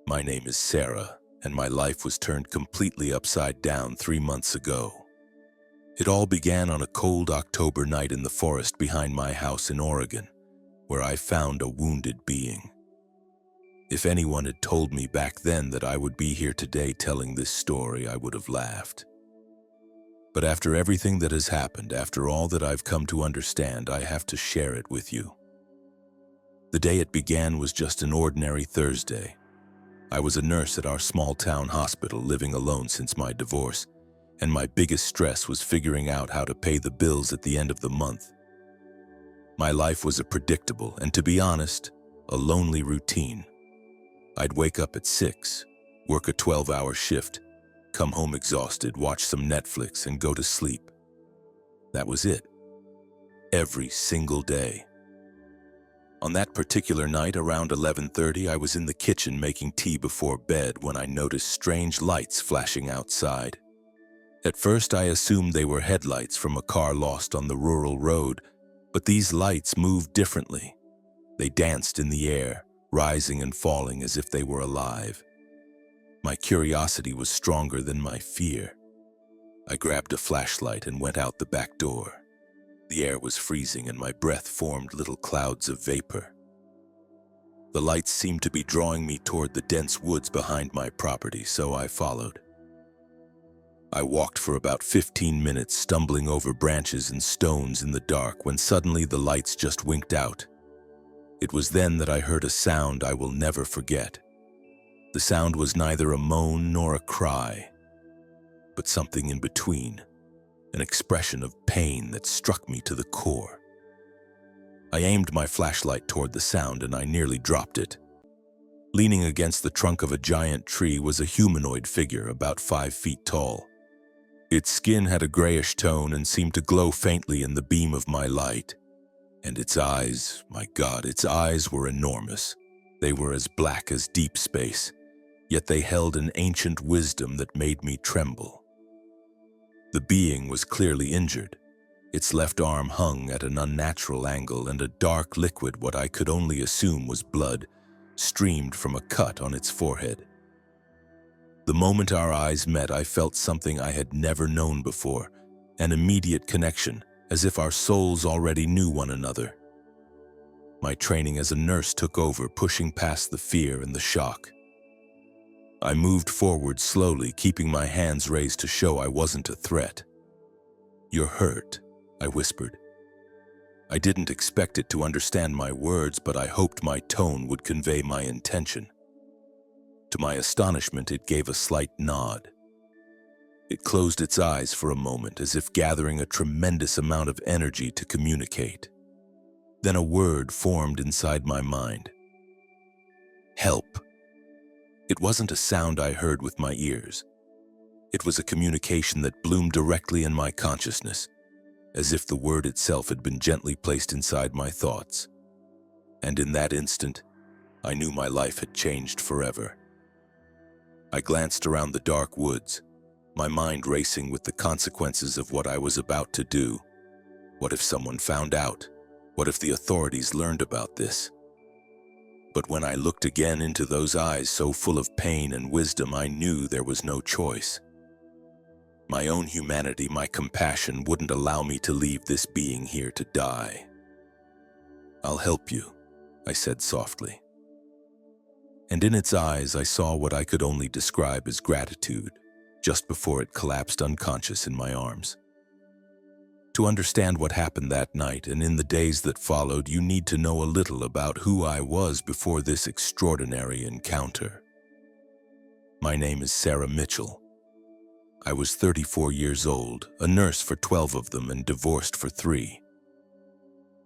My name is Sarah, and my life was turned completely upside down 3 months ago. It all began on a cold October night in the forest behind my house in Oregon, where I found a wounded being. If anyone had told me back then that I would be here today telling this story, I would have laughed. But after everything that has happened, after all that I've come to understand, I have to share it with you. The day it began was just an ordinary Thursday. I was a nurse at our small-town hospital, living alone since my divorce, and my biggest stress was figuring out how to pay the bills at the end of the month. My life was a predictable and, to be honest, a lonely routine. I'd wake up at 6, work a 12-hour shift, come home exhausted, watch some Netflix, and go to sleep. That was it. Every single day. On that particular night, around 11:30, I was in the kitchen making tea before bed when I noticed strange lights flashing outside. At first, I assumed they were headlights from a car lost on the rural road, but these lights moved differently. They danced in the air, rising and falling as if they were alive. My curiosity was stronger than my fear. I grabbed a flashlight and went out the back door. The air was freezing and my breath formed little clouds of vapor. The lights seemed to be drawing me toward the dense woods behind my property, so I followed. I walked for about 15 minutes, stumbling over branches and stones in the dark, when suddenly the lights just winked out. It was then that I heard a sound I will never forget. The sound was neither a moan nor a cry, but something in between. An expression of pain that struck me to the core. I aimed my flashlight toward the sound and I nearly dropped it. Leaning against the trunk of a giant tree was a humanoid figure about 5 feet tall. Its skin had a grayish tone and seemed to glow faintly in the beam of my light. And its eyes, my God, its eyes were enormous. They were as black as deep space, yet they held an ancient wisdom that made me tremble. The being was clearly injured. Its left arm hung at an unnatural angle, and a dark liquid, what I could only assume was blood, streamed from a cut on its forehead. The moment our eyes met, I felt something I had never known before, an immediate connection, as if our souls already knew one another. My training as a nurse took over, pushing past the fear and the shock. I moved forward slowly, keeping my hands raised to show I wasn't a threat. "You're hurt," I whispered. I didn't expect it to understand my words, but I hoped my tone would convey my intention. To my astonishment, it gave a slight nod. It closed its eyes for a moment, as if gathering a tremendous amount of energy to communicate. Then a word formed inside my mind. "Help." It wasn't a sound I heard with my ears. It was a communication that bloomed directly in my consciousness, as if the word itself had been gently placed inside my thoughts. And in that instant, I knew my life had changed forever. I glanced around the dark woods, my mind racing with the consequences of what I was about to do. What if someone found out? What if the authorities learned about this? But when I looked again into those eyes so full of pain and wisdom, I knew there was no choice. My own humanity, my compassion, wouldn't allow me to leave this being here to die. "I'll help you," I said softly. And in its eyes I saw what I could only describe as gratitude, just before it collapsed unconscious in my arms. To understand what happened that night and in the days that followed, you need to know a little about who I was before this extraordinary encounter. My name is Sarah Mitchell. I was 34 years old, a nurse for 12 of them, and divorced for 3.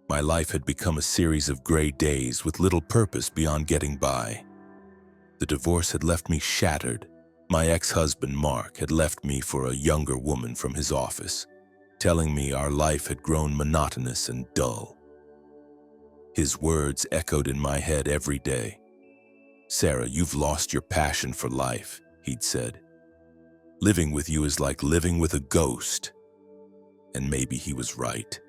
My life had become a series of gray days with little purpose beyond getting by. The divorce had left me shattered. My ex-husband, Mark, had left me for a younger woman from his office, telling me our life had grown monotonous and dull. His words echoed in my head every day. "Sarah, you've lost your passion for life," he'd said. "Living with you is like living with a ghost." And maybe he was right.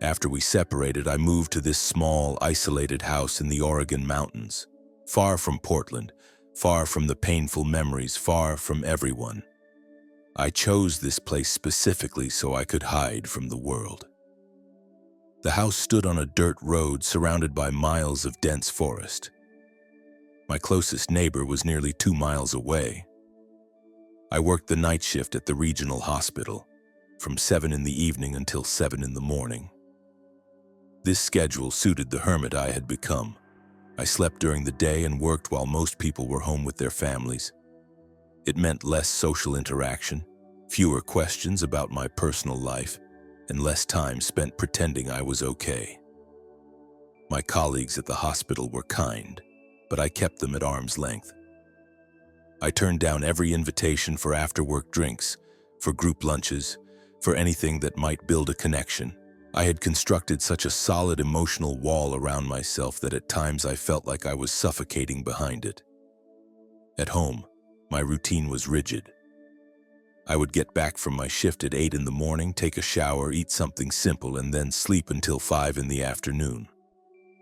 After we separated, I moved to this small, isolated house in the Oregon mountains, far from Portland, far from the painful memories, far from everyone. I chose this place specifically so I could hide from the world. The house stood on a dirt road surrounded by miles of dense forest. My closest neighbor was nearly 2 miles away. I worked the night shift at the regional hospital, from 7 in the evening until 7 in the morning. This schedule suited the hermit I had become. I slept during the day and worked while most people were home with their families. It meant less social interaction, fewer questions about my personal life, and less time spent pretending I was okay. My colleagues at the hospital were kind, but I kept them at arm's length. I turned down every invitation for after-work drinks, for group lunches, for anything that might build a connection. I had constructed such a solid emotional wall around myself that at times I felt like I was suffocating behind it. At home, my routine was rigid. I would get back from my shift at 8 in the morning, take a shower, eat something simple, and then sleep until 5 in the afternoon.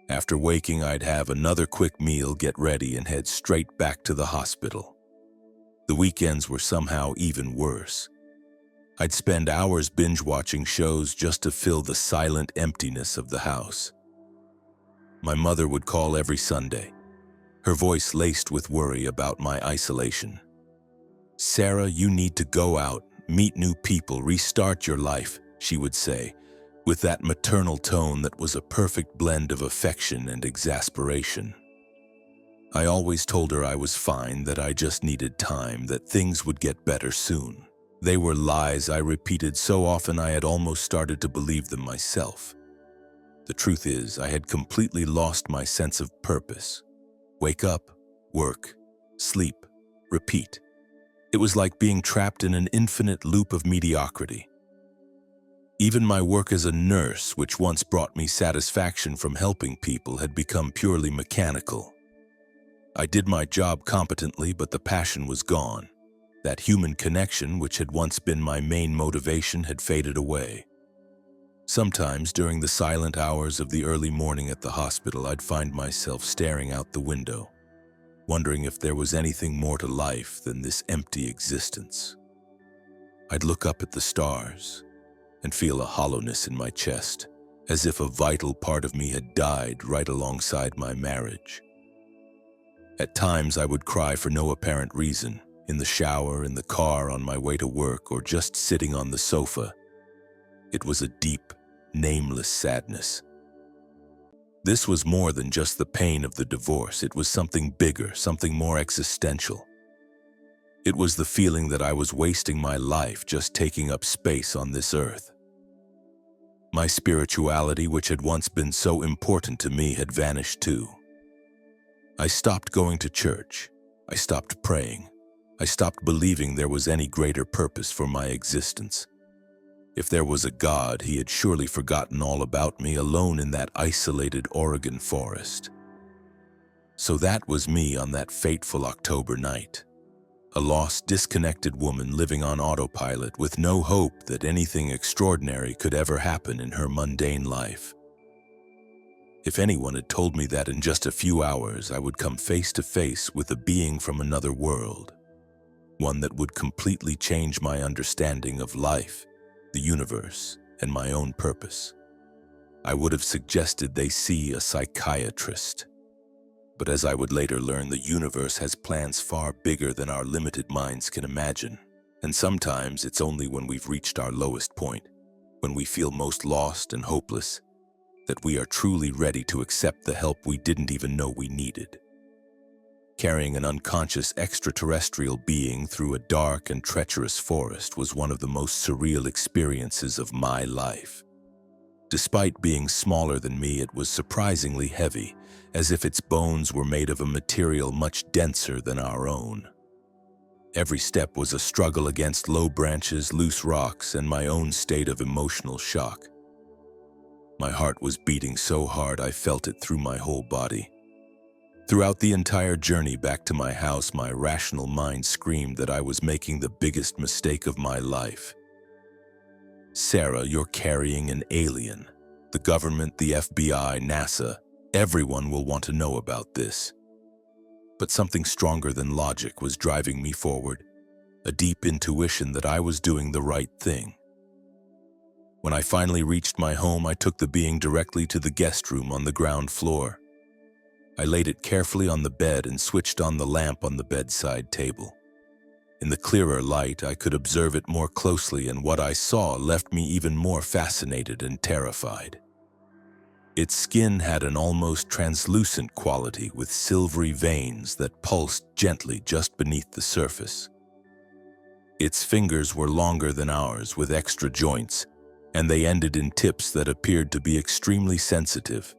After waking, I'd have another quick meal, get ready, and head straight back to the hospital. The weekends were somehow even worse. I'd spend hours binge-watching shows just to fill the silent emptiness of the house. My mother would call every Sunday, her voice laced with worry about my isolation. "Sarah, you need to go out, meet new people, restart your life," she would say, with that maternal tone that was a perfect blend of affection and exasperation. I always told her I was fine, that I just needed time, that things would get better soon. They were lies I repeated so often I had almost started to believe them myself. The truth is, I had completely lost my sense of purpose. Wake up, work, sleep, repeat. It was like being trapped in an infinite loop of mediocrity. Even my work as a nurse, which once brought me satisfaction from helping people, had become purely mechanical. I did my job competently, but the passion was gone. That human connection, which had once been my main motivation, had faded away. Sometimes, during the silent hours of the early morning at the hospital, I'd find myself staring out the window, wondering if there was anything more to life than this empty existence. I'd look up at the stars and feel a hollowness in my chest, as if a vital part of me had died right alongside my marriage. At times, I would cry for no apparent reason, in the shower, in the car, on my way to work, or just sitting on the sofa. It was a deep, nameless sadness. This was more than just the pain of the divorce. It was something bigger, something more existential. It was the feeling that I was wasting my life just taking up space on this earth. My spirituality, which had once been so important to me, had vanished too. I stopped going to church. I stopped praying. I stopped believing there was any greater purpose for my existence. If there was a God, he had surely forgotten all about me, alone in that isolated Oregon forest. So that was me on that fateful October night. A lost, disconnected woman living on autopilot, with no hope that anything extraordinary could ever happen in her mundane life. If anyone had told me that in just a few hours I would come face to face with a being from another world, one that would completely change my understanding of life, the universe, and my own purpose, I would have suggested they see a psychiatrist. But as I would later learn, the universe has plans far bigger than our limited minds can imagine. And sometimes it's only when we've reached our lowest point, when we feel most lost and hopeless, that we are truly ready to accept the help we didn't even know we needed. Carrying an unconscious extraterrestrial being through a dark and treacherous forest was one of the most surreal experiences of my life. Despite being smaller than me, it was surprisingly heavy, as if its bones were made of a material much denser than our own. Every step was a struggle against low branches, loose rocks, and my own state of emotional shock. My heart was beating so hard I felt it through my whole body. Throughout the entire journey back to my house, my rational mind screamed that I was making the biggest mistake of my life. "Sarah, you're carrying an alien. The government, the FBI, NASA, everyone will want to know about this." But something stronger than logic was driving me forward, a deep intuition that I was doing the right thing. When I finally reached my home, I took the being directly to the guest room on the ground floor. I laid it carefully on the bed and switched on the lamp on the bedside table. In the clearer light, I could observe it more closely, and what I saw left me even more fascinated and terrified. Its skin had an almost translucent quality with silvery veins that pulsed gently just beneath the surface. Its fingers were longer than ours, with extra joints, and they ended in tips that appeared to be extremely sensitive.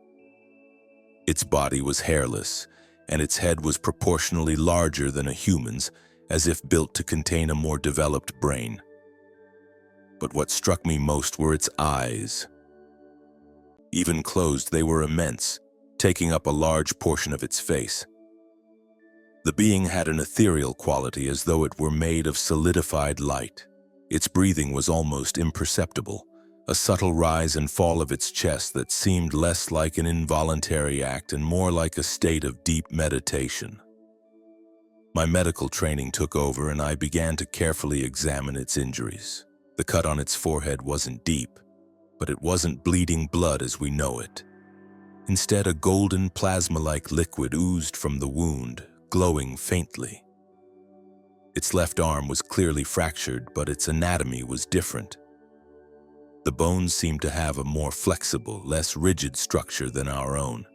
Its body was hairless, and its head was proportionally larger than a human's, as if built to contain a more developed brain. But what struck me most were its eyes. Even closed, they were immense, taking up a large portion of its face. The being had an ethereal quality, as though it were made of solidified light. Its breathing was almost imperceptible, a subtle rise and fall of its chest that seemed less like an involuntary act and more like a state of deep meditation. My medical training took over, and I began to carefully examine its injuries. The cut on its forehead wasn't deep, but it wasn't bleeding blood as we know it. Instead, a golden plasma-like liquid oozed from the wound, glowing faintly. Its left arm was clearly fractured, but its anatomy was different. The bones seemed to have a more flexible, less rigid structure than our own.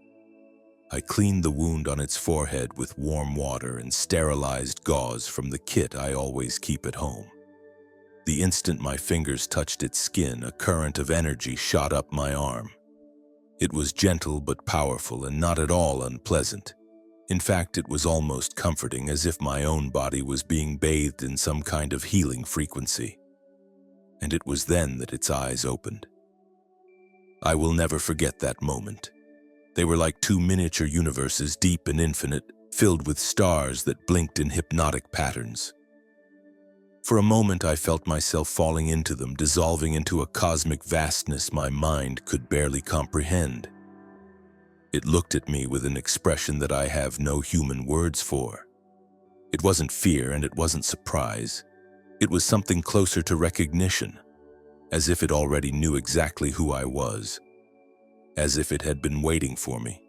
I cleaned the wound on its forehead with warm water and sterilized gauze from the kit I always keep at home. The instant my fingers touched its skin, a current of energy shot up my arm. It was gentle but powerful and not at all unpleasant. In fact, it was almost comforting, as if my own body was being bathed in some kind of healing frequency. And it was then that its eyes opened. I will never forget that moment. They were like two miniature universes, deep and infinite, filled with stars that blinked in hypnotic patterns. For a moment, I felt myself falling into them, dissolving into a cosmic vastness my mind could barely comprehend. It looked at me with an expression that I have no human words for. It wasn't fear and it wasn't surprise. It was something closer to recognition, as if it already knew exactly who I was, as if it had been waiting for me.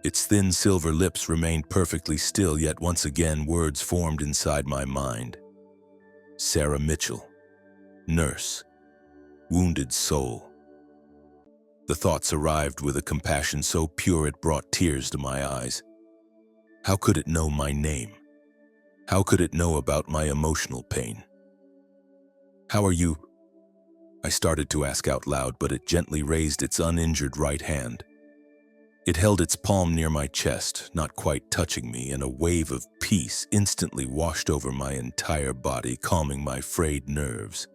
Its thin silver lips remained perfectly still, yet once again words formed inside my mind. Sarah Mitchell, nurse, wounded soul. The thoughts arrived with a compassion so pure it brought tears to my eyes. How could it know my name? How could it know about my emotional pain? "How are you?" I started to ask out loud, but it gently raised its uninjured right hand. It held its palm near my chest, not quite touching me, and a wave of peace instantly washed over my entire body, calming my frayed nerves.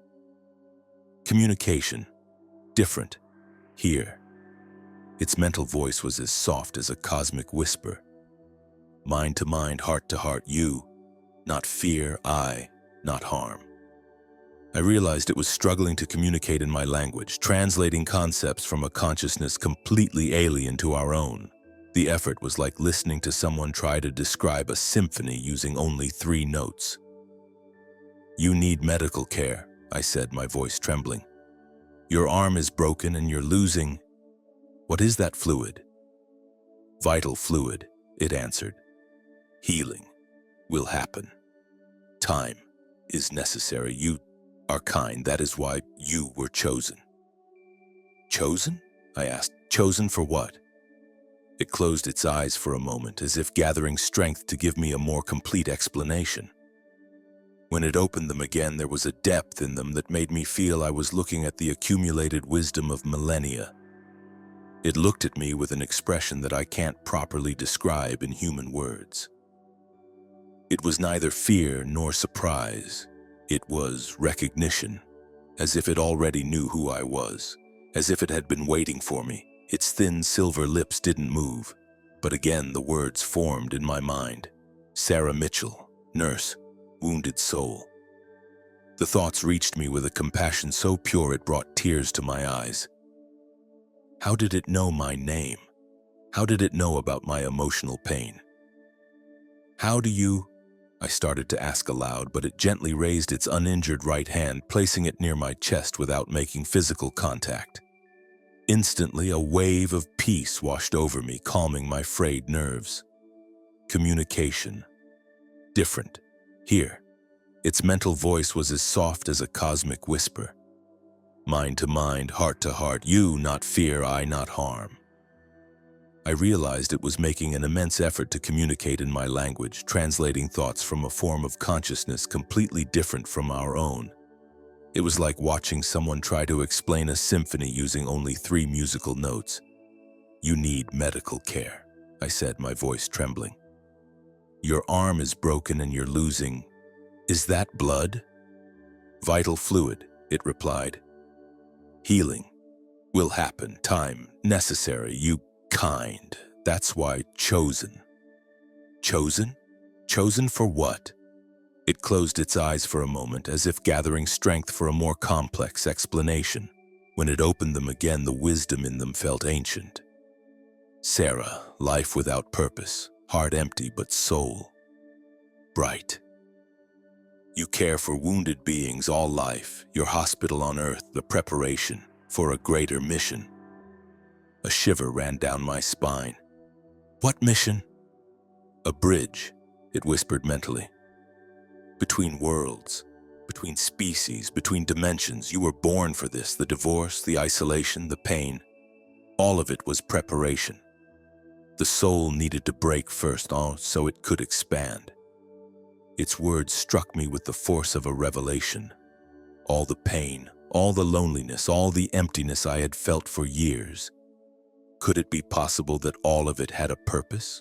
Communication. Different. Here. Its mental voice was as soft as a cosmic whisper. Mind to mind, heart to heart, you. Not fear, I, not harm. I realized it was struggling to communicate in my language, translating concepts from a consciousness completely alien to our own. The effort was like listening to someone try to describe a symphony using only 3 notes. "You need medical care," I said, my voice trembling. "Your arm is broken and you're losing—" "What is that fluid?" "Vital fluid," it answered. "Healing will happen. Time is necessary. You are kind. That is why you were chosen." "Chosen?" I asked. "Chosen for what?" It closed its eyes for a moment, as if gathering strength to give me a more complete explanation. When it opened them again, there was a depth in them that made me feel I was looking at the accumulated wisdom of millennia. It looked at me with an expression that I can't properly describe in human words. It was neither fear nor surprise. It was recognition, as if it already knew who I was, as if it had been waiting for me. Its thin silver lips didn't move, but again the words formed in my mind. Sarah Mitchell, nurse, wounded soul. The thoughts reached me with a compassion so pure it brought tears to my eyes. How did it know my name? How did it know about my emotional pain? How do you? I started to ask aloud, but it gently raised its uninjured right hand, placing it near my chest without making physical contact. Instantly, a wave of peace washed over me, calming my frayed nerves. Communication. Different. Here. Its mental voice was as soft as a cosmic whisper. Mind to mind, heart to heart, you not fear, I not harm. I realized it was making an immense effort to communicate in my language, translating thoughts from a form of consciousness completely different from our own. It was like watching someone try to explain a symphony using only 3 musical notes. You need medical care, I said, my voice trembling. Your arm is broken and you're losing. Is that blood? Vital fluid, it replied. Healing will happen, time necessary, you kind. That's why chosen. Chosen? Chosen for what? It closed its eyes for a moment, as if gathering strength for a more complex explanation. When it opened them again, the wisdom in them felt ancient. Sarah, life without purpose, heart empty but soul bright. You care for wounded beings all life, your hospital on earth, the preparation for a greater mission. A shiver ran down my spine. What mission? A bridge, it whispered mentally. Between worlds, between species, between dimensions, you were born for this, the divorce, the isolation, the pain. All of it was preparation. The soul needed to break first, so it could expand. Its words struck me with the force of a revelation. All the pain, all the loneliness, all the emptiness I had felt for years. Could it be possible that all of it had a purpose?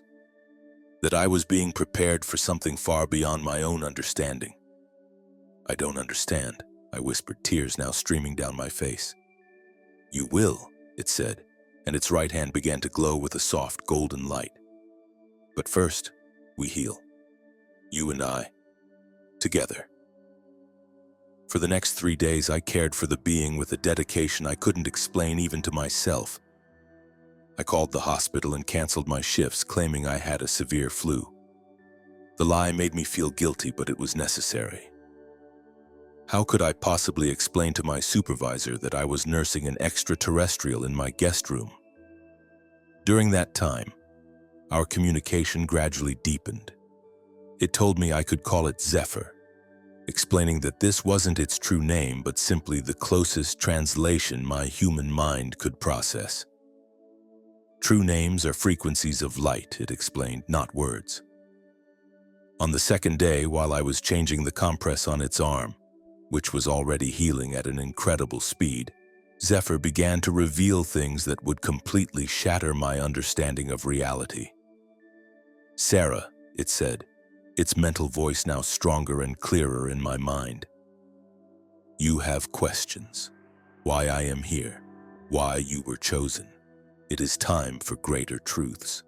That I was being prepared for something far beyond my own understanding? I don't understand, I whispered, tears now streaming down my face. You will, it said, and its right hand began to glow with a soft golden light. But first, we heal. You and I, together. For the next 3 days, I cared for the being with a dedication I couldn't explain even to myself. I called the hospital and canceled my shifts, claiming I had a severe flu. The lie made me feel guilty, but it was necessary. How could I possibly explain to my supervisor that I was nursing an extraterrestrial in my guest room? During that time, our communication gradually deepened. It told me I could call it Zephyr, explaining that this wasn't its true name, but simply the closest translation my human mind could process. True names are frequencies of light, it explained, not words. On the second day, while I was changing the compress on its arm, which was already healing at an incredible speed, Zephyr began to reveal things that would completely shatter my understanding of reality. Sarah, it said, its mental voice now stronger and clearer in my mind. You have questions. Why I am here. Why you were chosen. It is time for greater truths.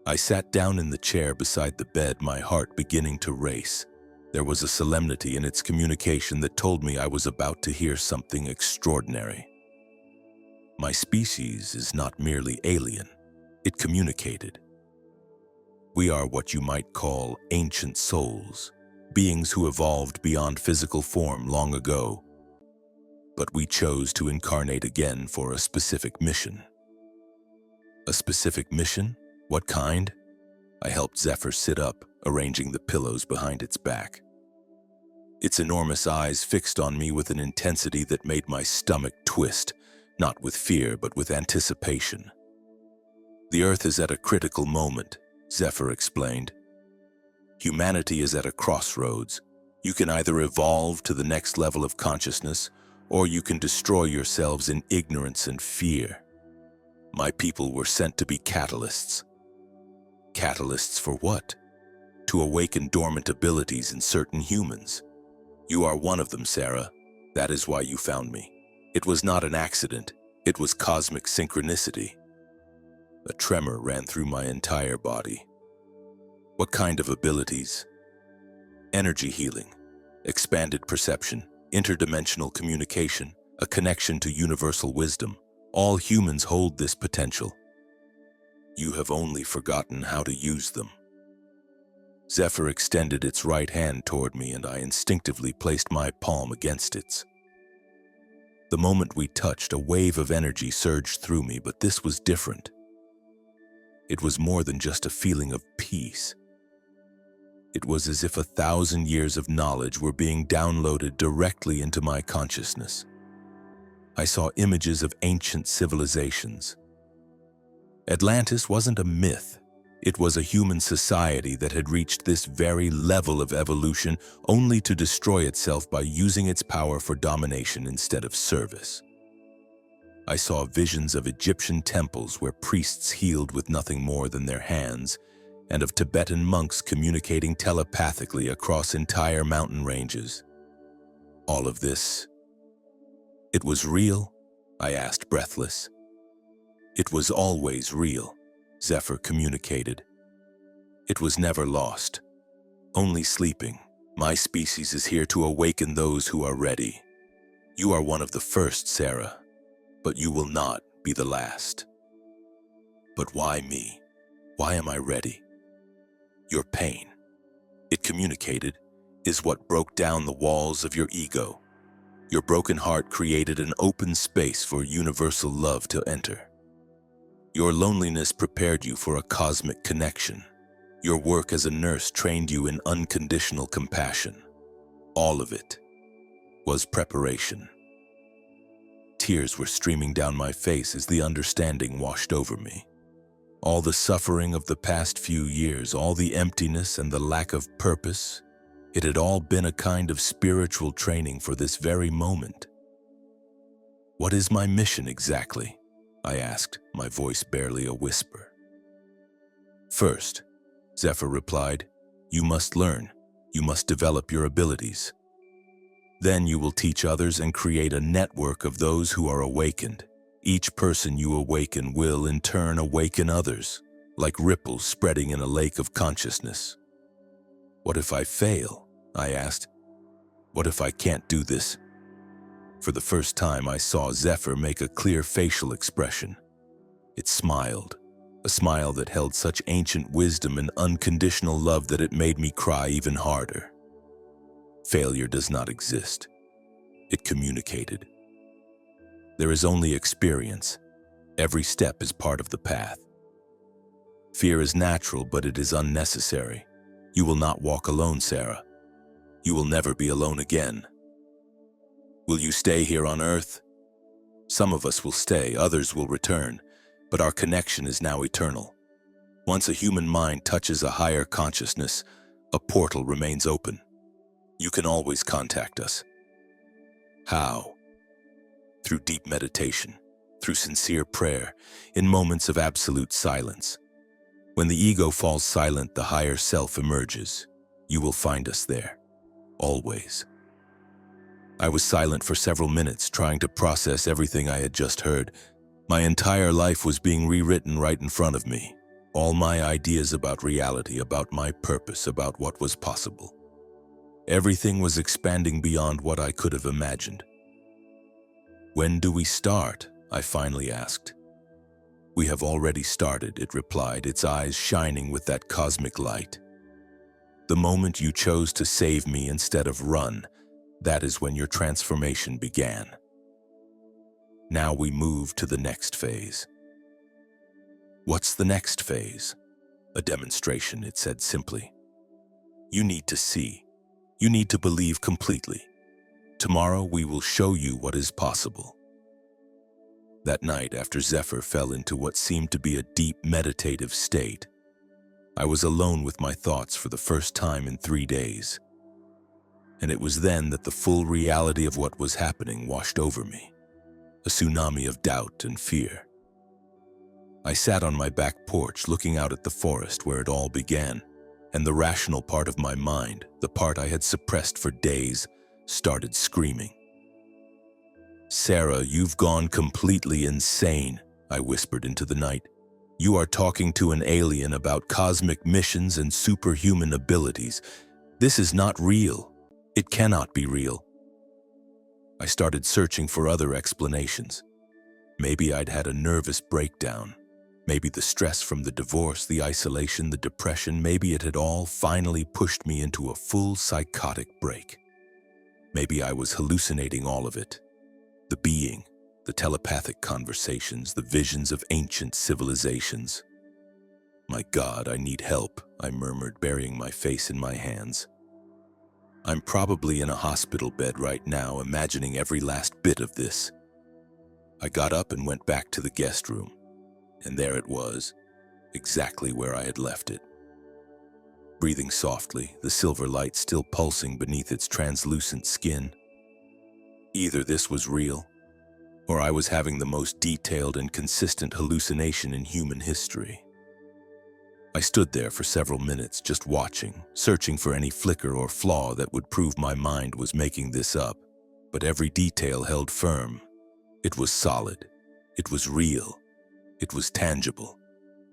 I sat down in the chair beside the bed, my heart beginning to race. There was a solemnity in its communication that told me I was about to hear something extraordinary. My species is not merely alien. It communicated. We are what you might call ancient souls, beings who evolved beyond physical form long ago. But we chose to incarnate again for a specific mission. A specific mission? What kind? I helped Zephyr sit up, arranging the pillows behind its back. Its enormous eyes fixed on me with an intensity that made my stomach twist, not with fear but with anticipation. The Earth is at a critical moment, Zephyr explained. Humanity is at a crossroads. You can either evolve to the next level of consciousness, or you can destroy yourselves in ignorance and fear. My people were sent to be catalysts. Catalysts for what? To awaken dormant abilities in certain humans. You are one of them, Sarah. That is why you found me. It was not an accident. It was cosmic synchronicity. A tremor ran through my entire body. What kind of abilities? Energy healing, expanded perception, interdimensional communication, a connection to universal wisdom. All humans hold this potential. You have only forgotten how to use them. Zephyr extended its right hand toward me, and I instinctively placed my palm against its. The moment we touched, a wave of energy surged through me, but this was different. It was more than just a feeling of peace. It was as if 1,000 years of knowledge were being downloaded directly into my consciousness. I saw images of ancient civilizations. Atlantis wasn't a myth. It was a human society that had reached this very level of evolution only to destroy itself by using its power for domination instead of service. I saw visions of Egyptian temples where priests healed with nothing more than their hands, and of Tibetan monks communicating telepathically across entire mountain ranges. All of this, it was real? I asked, breathless. It was always real, Zephyr communicated. It was never lost, only sleeping. My species is here to awaken those who are ready. You are one of the first, Sarah, but you will not be the last. But why me? Why am I ready? Your pain, it communicated, is what broke down the walls of your ego. Your broken heart created an open space for universal love to enter. Your loneliness prepared you for a cosmic connection. Your work as a nurse trained you in unconditional compassion. All of it was preparation. Tears were streaming down my face as the understanding washed over me. All the suffering of the past few years, all the emptiness and the lack of purpose, it had all been a kind of spiritual training for this very moment. What is my mission exactly? I asked, my voice barely a whisper. First, Zephyr replied, you must learn. You must develop your abilities. Then you will teach others and create a network of those who are awakened. Each person you awaken will, in turn, awaken others, like ripples spreading in a lake of consciousness. What if I fail? I asked. What if I can't do this? For the first time, I saw Zephyr make a clear facial expression. It smiled, a smile that held such ancient wisdom and unconditional love that it made me cry even harder. Failure does not exist, it communicated. There is only experience. Every step is part of the path. Fear is natural, but it is unnecessary. You will not walk alone, Sarah. You will never be alone again. Will you stay here on Earth? Some of us will stay, others will return, but our connection is now eternal. Once a human mind touches a higher consciousness, a portal remains open. You can always contact us. How? Through deep meditation, through sincere prayer, in moments of absolute silence. When the ego falls silent, the higher self emerges. You will find us there, always. I was silent for several minutes, trying to process everything I had just heard. My entire life was being rewritten right in front of me. All my ideas about reality, about my purpose, about what was possible. Everything was expanding beyond what I could have imagined. When do we start? I finally asked. We have already started, it replied, its eyes shining with that cosmic light. The moment you chose to save me instead of run, that is when your transformation began. Now we move to the next phase. What's the next phase? A demonstration, it said simply. You need to see. You need to believe completely. Tomorrow we will show you what is possible. That night, after Zephyr fell into what seemed to be a deep meditative state, I was alone with my thoughts for the first time in 3 days. And it was then that the full reality of what was happening washed over me, a tsunami of doubt and fear. I sat on my back porch looking out at the forest where it all began, and the rational part of my mind, the part I had suppressed for days, started screaming. Sarah, you've gone completely insane, I whispered into the night. You are talking to an alien about cosmic missions and superhuman abilities. This is not real. It cannot be real. I started searching for other explanations. Maybe I'd had a nervous breakdown. Maybe the stress from the divorce, the isolation, the depression, maybe it had all finally pushed me into a full psychotic break. Maybe I was hallucinating all of it. The being, the telepathic conversations, the visions of ancient civilizations. My God, I need help, I murmured, burying my face in my hands. I'm probably in a hospital bed right now, imagining every last bit of this. I got up and went back to the guest room, and there it was, exactly where I had left it. Breathing softly, the silver light still pulsing beneath its translucent skin. Either this was real, or I was having the most detailed and consistent hallucination in human history. I stood there for several minutes, just watching, searching for any flicker or flaw that would prove my mind was making this up, but every detail held firm. It was solid. It was real. It was tangible.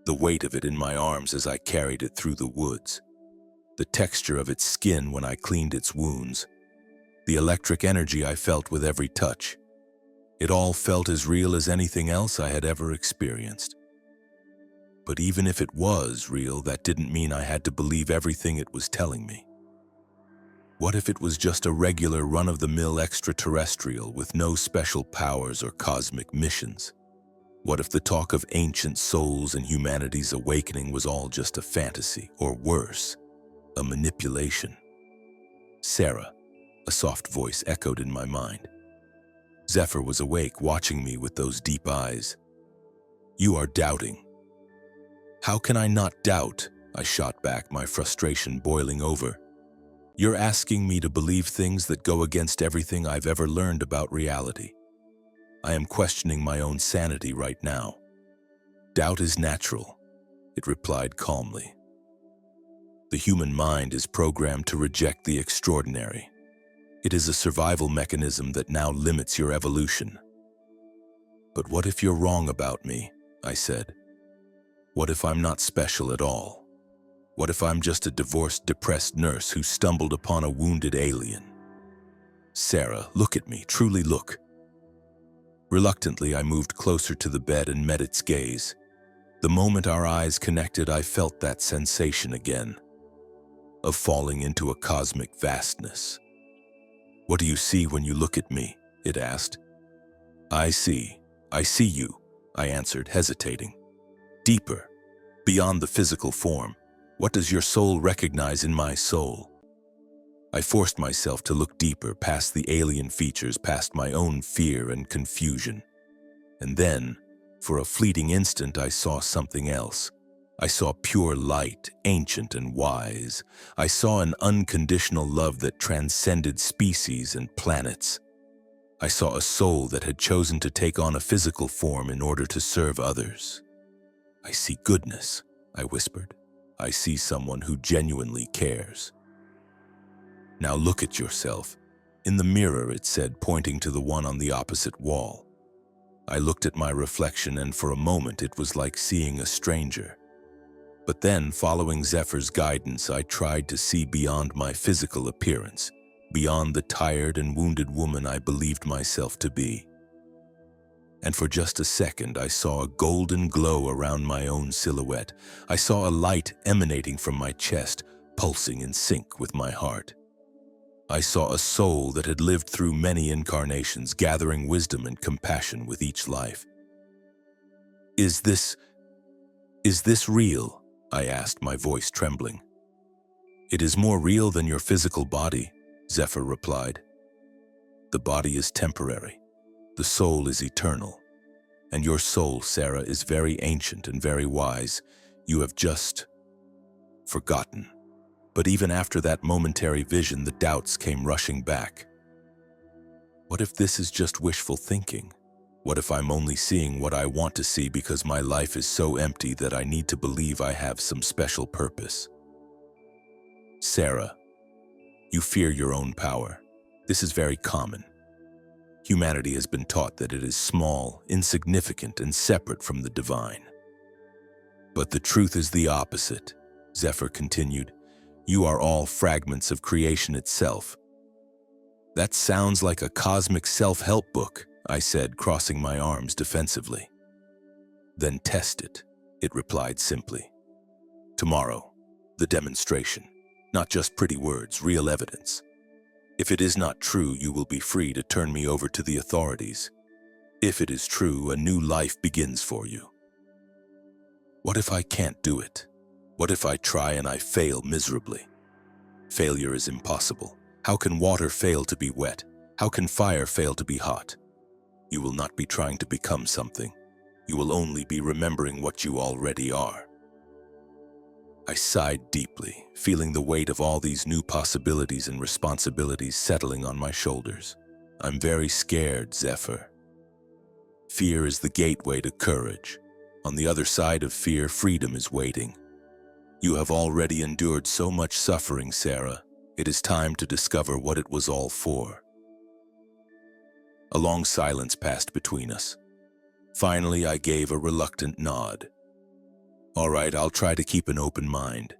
The weight of it in my arms as I carried it through the woods. The texture of its skin when I cleaned its wounds. The electric energy I felt with every touch. It all felt as real as anything else I had ever experienced. But even if it was real, that didn't mean I had to believe everything it was telling me. What if it was just a regular run-of-the-mill extraterrestrial with no special powers or cosmic missions? What if the talk of ancient souls and humanity's awakening was all just a fantasy, or worse, a manipulation? Sarah, a soft voice echoed in my mind. Zephyr was awake, watching me with those deep eyes. You are doubting. How can I not doubt? I shot back, my frustration boiling over. You're asking me to believe things that go against everything I've ever learned about reality. I am questioning my own sanity right now. Doubt is natural, it replied calmly. The human mind is programmed to reject the extraordinary. It is a survival mechanism that now limits your evolution. But what if you're wrong about me? I said. What if I'm not special at all? What if I'm just a divorced, depressed nurse who stumbled upon a wounded alien? Sarah, look at me, truly look. Reluctantly, I moved closer to the bed and met its gaze. The moment our eyes connected, I felt that sensation again, of falling into a cosmic vastness. What do you see when you look at me? It asked. I see you, I answered, hesitating. Deeper, beyond the physical form. What does your soul recognize in my soul? I forced myself to look deeper, past the alien features, past my own fear and confusion. And then, for a fleeting instant, I saw something else. I saw pure light, ancient and wise. I saw an unconditional love that transcended species and planets. I saw a soul that had chosen to take on a physical form in order to serve others. I see goodness, I whispered. I see someone who genuinely cares. Now look at yourself. In the mirror, it said, pointing to the one on the opposite wall. I looked at my reflection, and for a moment it was like seeing a stranger. But then, following Zephyr's guidance, I tried to see beyond my physical appearance, beyond the tired and wounded woman I believed myself to be. And for just a second, I saw a golden glow around my own silhouette. I saw a light emanating from my chest, pulsing in sync with my heart. I saw a soul that had lived through many incarnations, gathering wisdom and compassion with each life. Is this real? I asked, my voice trembling. It is more real than your physical body, Zephyr replied. The body is temporary. The soul is eternal. And your soul, Sarah, is very ancient and very wise. You have just forgotten. But even after that momentary vision, the doubts came rushing back. What if this is just wishful thinking? What if I'm only seeing what I want to see because my life is so empty that I need to believe I have some special purpose? Sarah, you fear your own power. This is very common. Humanity has been taught that it is small, insignificant, and separate from the divine. But the truth is the opposite, Zephyr continued. You are all fragments of creation itself. That sounds like a cosmic self-help book, I said, crossing my arms defensively. Then test it. it replied simply. Tomorrow, the demonstration. Not just pretty words, real evidence. If it is not true, you will be free to turn me over to the authorities. If it is true, a new life begins for you. What if I can't do it? What if I try and I fail miserably? Failure is impossible. How can water fail to be wet? How can fire fail to be hot? You will not be trying to become something. You will only be remembering what you already are. I sighed deeply, feeling the weight of all these new possibilities and responsibilities settling on my shoulders. I'm very scared, Zephyr. Fear is the gateway to courage. On the other side of fear, freedom is waiting. You have already endured so much suffering, Sarah. It is time to discover what it was all for. A long silence passed between us. Finally, I gave a reluctant nod. All right, I'll try to keep an open mind.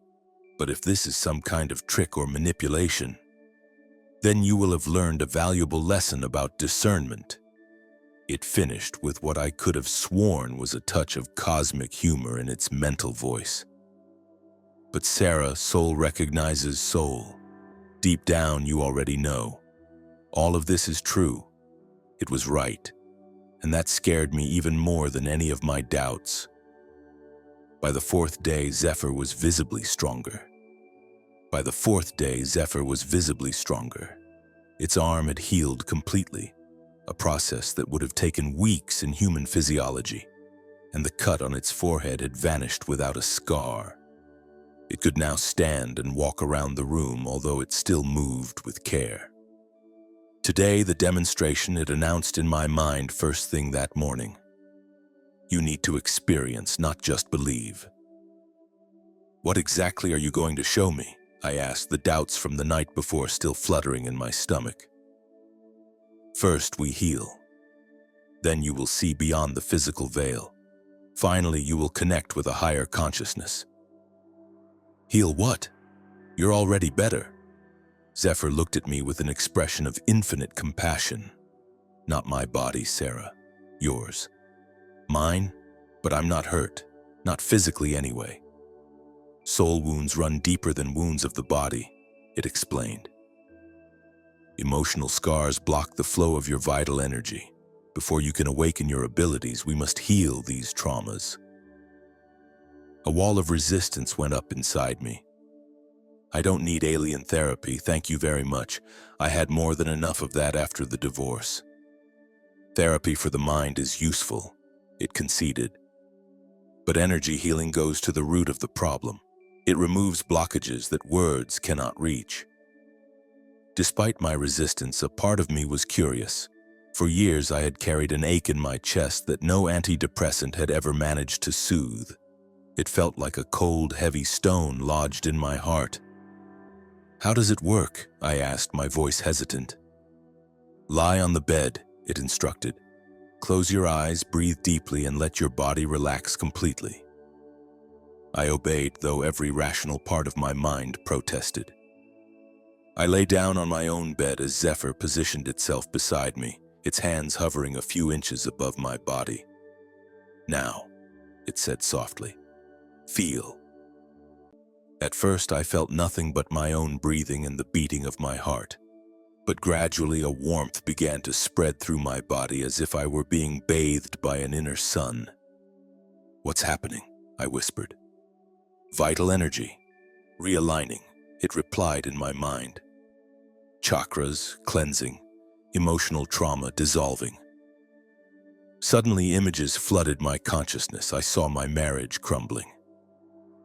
But if this is some kind of trick or manipulation, then you will have learned a valuable lesson about discernment. It finished with what I could have sworn was a touch of cosmic humor in its mental voice. But Sarah, soul recognizes soul. Deep down, you already know. All of this is true. It was right. And that scared me even more than any of my doubts. By the fourth day, Zephyr was visibly stronger. Its arm had healed completely, a process that would have taken weeks in human physiology, and the cut on its forehead had vanished without a scar. It could now stand and walk around the room, although it still moved with care. Today, the demonstration, it announced in my mind first thing that morning. You need to experience, not just believe. What exactly are you going to show me? I asked, the doubts from the night before still fluttering in my stomach. First, we heal. Then you will see beyond the physical veil. Finally, you will connect with a higher consciousness. Heal what? You're already better. Zephyr looked at me with an expression of infinite compassion. Not my body, Sarah. Yours. Mine? But I'm not hurt. Not physically anyway. Soul wounds run deeper than wounds of the body, it explained. Emotional scars block the flow of your vital energy. Before you can awaken your abilities, we must heal these traumas. A wall of resistance went up inside me. I don't need alien therapy, thank you very much. I had more than enough of that after the divorce. Therapy for the mind is useful, it conceded. But energy healing goes to the root of the problem. It removes blockages that words cannot reach. Despite my resistance, a part of me was curious. For years, I had carried an ache in my chest that no antidepressant had ever managed to soothe. It felt like a cold, heavy stone lodged in my heart. How does it work? I asked, my voice hesitant. Lie on the bed, it instructed. Close your eyes, breathe deeply, and let your body relax completely. I obeyed, though every rational part of my mind protested. I lay down on my own bed as Zephyr positioned itself beside me, its hands hovering a few inches above my body. Now, it said softly, feel. At first, I felt nothing but my own breathing and the beating of my heart. But gradually, a warmth began to spread through my body as if I were being bathed by an inner sun. What's happening? I whispered. Vital energy. Realigning, it replied in my mind. Chakras cleansing, emotional trauma dissolving. Suddenly, images flooded my consciousness. I saw my marriage crumbling.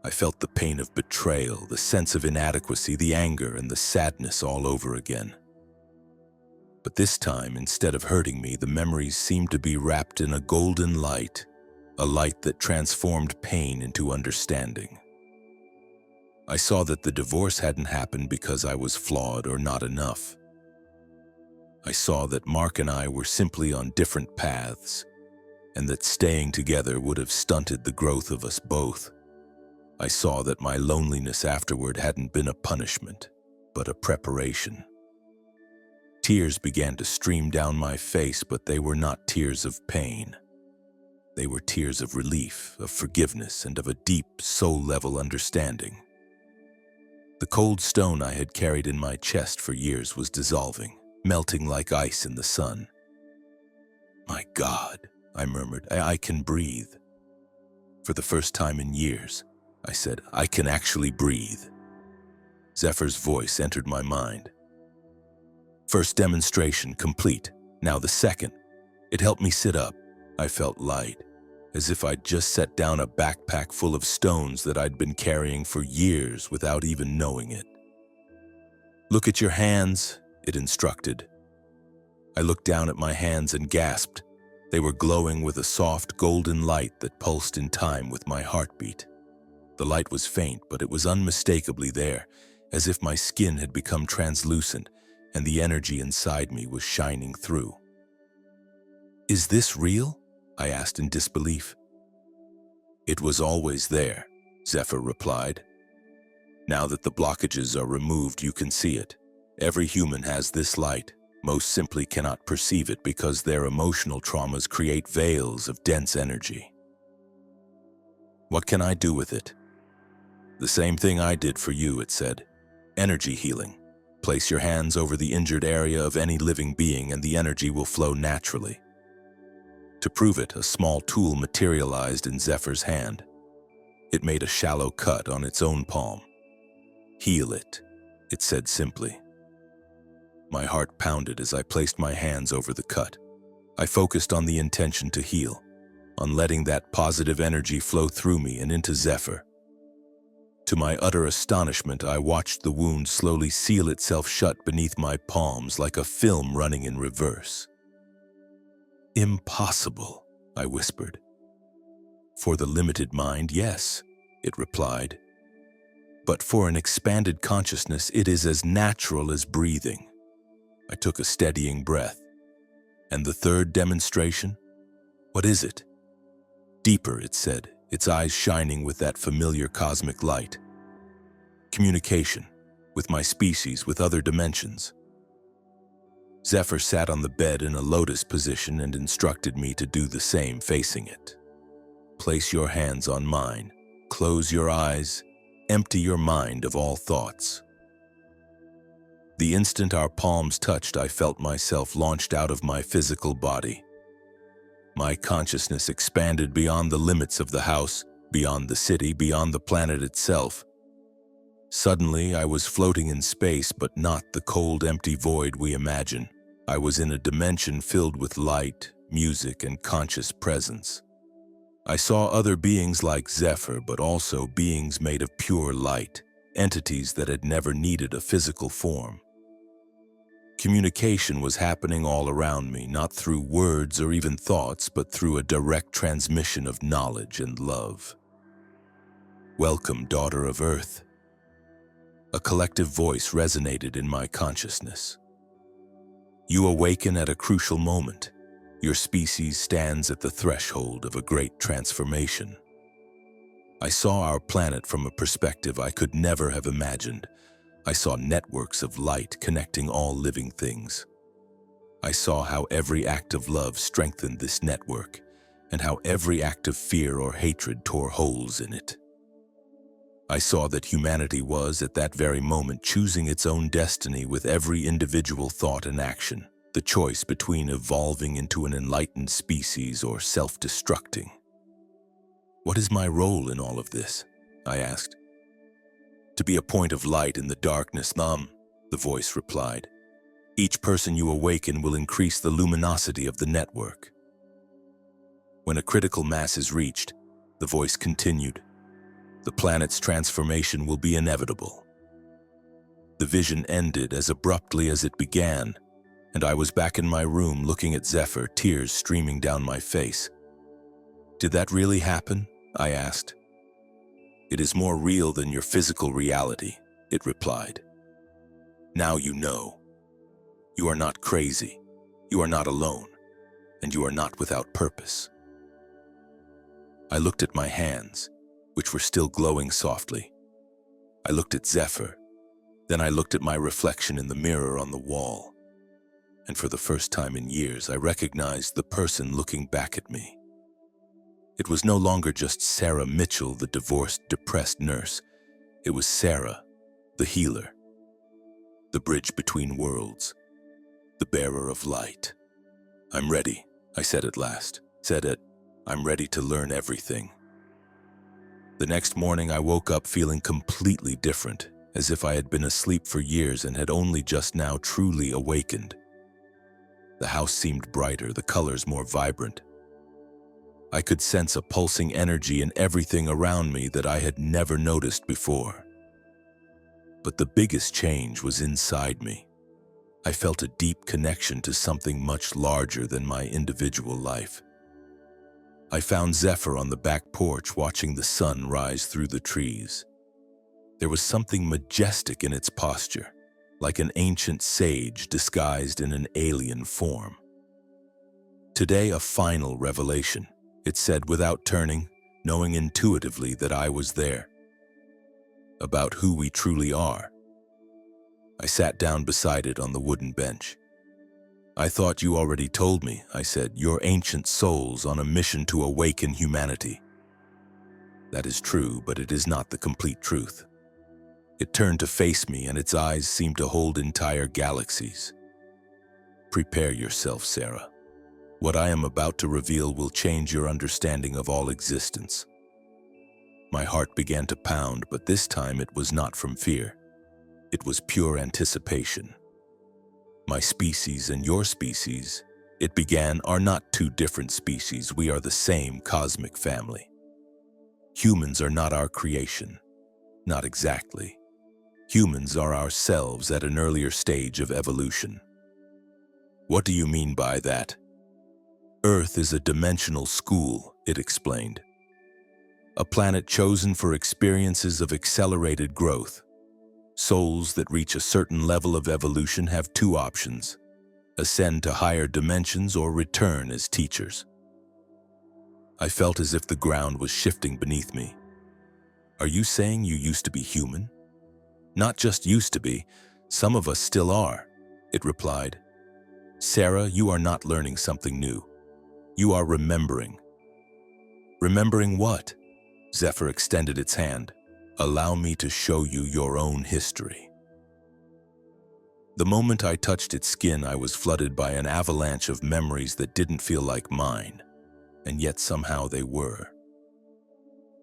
I felt the pain of betrayal, the sense of inadequacy, the anger, and the sadness all over again. But this time, instead of hurting me, the memories seemed to be wrapped in a golden light, a light that transformed pain into understanding. I saw that the divorce hadn't happened because I was flawed or not enough. I saw that Mark and I were simply on different paths, and that staying together would have stunted the growth of us both. I saw that my loneliness afterward hadn't been a punishment, but a preparation. Tears began to stream down my face, but they were not tears of pain. They were tears of relief, of forgiveness, and of a deep, soul-level understanding. The cold stone I had carried in my chest for years was dissolving, melting like ice in the sun. "My God," I murmured, I can breathe. For the first time in years, I said, "I can actually breathe." Zephyr's voice entered my mind. First demonstration complete. Now the second. It helped me sit up. I felt light, as if I'd just set down a backpack full of stones that I'd been carrying for years without even knowing it. "Look at your hands," it instructed. I looked down at my hands and gasped. They were glowing with a soft golden light that pulsed in time with my heartbeat. The light was faint, but it was unmistakably there, as if my skin had become translucent and the energy inside me was shining through. "Is this real?" I asked in disbelief. "It was always there," Zephyr replied. "Now that the blockages are removed, you can see it. Every human has this light. Most simply cannot perceive it because their emotional traumas create veils of dense energy." "What can I do with it?" "The same thing I did for you," it said. "Energy healing. Place your hands over the injured area of any living being and the energy will flow naturally." To prove it, a small tool materialized in Zephyr's hand. It made a shallow cut on its own palm. "Heal it," it said simply. My heart pounded as I placed my hands over the cut. I focused on the intention to heal, on letting that positive energy flow through me and into Zephyr. To my utter astonishment, I watched the wound slowly seal itself shut beneath my palms like a film running in reverse. "Impossible," I whispered. "For the limited mind, yes," it replied. "But for an expanded consciousness, it is as natural as breathing." I took a steadying breath. "And the third demonstration? What is it?" "Deeper," it said, its eyes shining with that familiar cosmic light. "Communication, with my species, with other dimensions." Zephyr sat on the bed in a lotus position and instructed me to do the same facing it. "Place your hands on mine, close your eyes, empty your mind of all thoughts." The instant our palms touched, I felt myself launched out of my physical body. My consciousness expanded beyond the limits of the house, beyond the city, beyond the planet itself. Suddenly, I was floating in space, but not the cold, empty void we imagine. I was in a dimension filled with light, music, and conscious presence. I saw other beings like Zephyr, but also beings made of pure light, entities that had never needed a physical form. Communication was happening all around me, not through words or even thoughts, but through a direct transmission of knowledge and love. "Welcome, daughter of Earth." A collective voice resonated in my consciousness. "You awaken at a crucial moment. Your species stands at the threshold of a great transformation." I saw our planet from a perspective I could never have imagined. I saw networks of light connecting all living things. I saw how every act of love strengthened this network, and how every act of fear or hatred tore holes in it. I saw that humanity was, at that very moment, choosing its own destiny with every individual thought and action, the choice between evolving into an enlightened species or self-destructing. "What is my role in all of this?" I asked. "To be a point of light in the darkness, the voice replied. "Each person you awaken will increase the luminosity of the network." "When a critical mass is reached," the voice continued, "the planet's transformation will be inevitable." The vision ended as abruptly as it began, and I was back in my room looking at Zephyr, tears streaming down my face. "Did that really happen?" I asked. "It is more real than your physical reality," it replied. "Now you know. You are not crazy, you are not alone, and you are not without purpose." I looked at my hands, which were still glowing softly. I looked at Zephyr, then I looked at my reflection in the mirror on the wall. And for the first time in years, I recognized the person looking back at me. It was no longer just Sarah Mitchell, the divorced, depressed nurse. It was Sarah, the healer, the bridge between worlds, the bearer of light. "I'm ready," I said at last. I'm ready to learn everything." The next morning, I woke up feeling completely different, as if I had been asleep for years and had only just now truly awakened. The house seemed brighter, the colors more vibrant. I could sense a pulsing energy in everything around me that I had never noticed before. But the biggest change was inside me. I felt a deep connection to something much larger than my individual life. I found Zephyr on the back porch watching the sun rise through the trees. There was something majestic in its posture, like an ancient sage disguised in an alien form. "Today, a final revelation," it said without turning, knowing intuitively that I was there. "About who we truly are." I sat down beside it on the wooden bench. "I thought you already told me," I said. "You're ancient souls on a mission to awaken humanity." "That is true, but it is not the complete truth." It turned to face me, and its eyes seemed to hold entire galaxies. "Prepare yourself, Sarah. What I am about to reveal will change your understanding of all existence." My heart began to pound, but this time it was not from fear. It was pure anticipation. My species and your species, it began, are not two different species. We are the same cosmic family. Humans are not our creation. Not exactly. Humans are ourselves at an earlier stage of evolution. "What do you mean by that?" "Earth is a dimensional school," it explained. "A planet chosen for experiences of accelerated growth. Souls that reach a certain level of evolution have two options: ascend to higher dimensions or return as teachers." I felt as if the ground was shifting beneath me. "Are you saying you used to be human?" "Not just used to be, some of us still are," it replied. "Sarah, you are not learning something new. You are remembering." "Remembering what?" Zephyr extended its hand. "Allow me to show you your own history." The moment I touched its skin, I was flooded by an avalanche of memories that didn't feel like mine, and yet somehow they were.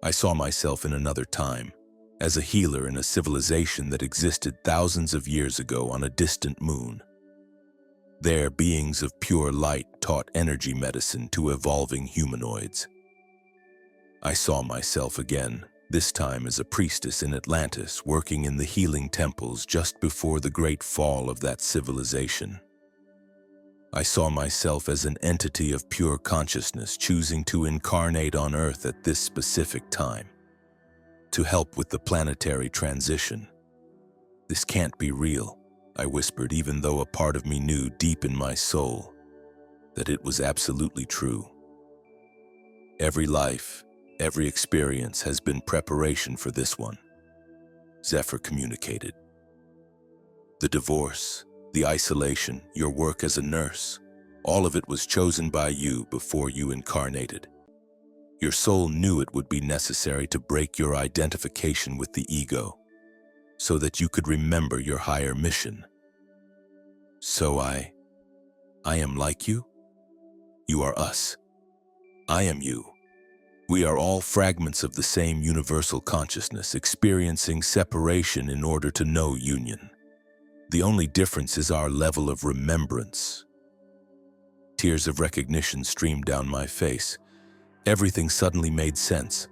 I saw myself in another time, as a healer in a civilization that existed thousands of years ago on a distant moon. There, beings of pure light taught energy medicine to evolving humanoids. I saw myself again, this time as a priestess in Atlantis, working in the healing temples just before the great fall of that civilization. I saw myself as an entity of pure consciousness choosing to incarnate on Earth at this specific time, to help with the planetary transition. "This can't be real," I whispered, even though a part of me knew deep in my soul that it was absolutely true. "Every life, every experience has been preparation for this one," Zephyr communicated. "The divorce, the isolation, your work as a nurse, all of it was chosen by you before you incarnated. Your soul knew it would be necessary to break your identification with the ego, so that you could remember your higher mission. So I am like you? You are us. I am you. We are all fragments of the same universal consciousness, experiencing separation in order to know union. The only difference is our level of remembrance." Tears of recognition streamed down my face. Everything suddenly made sense.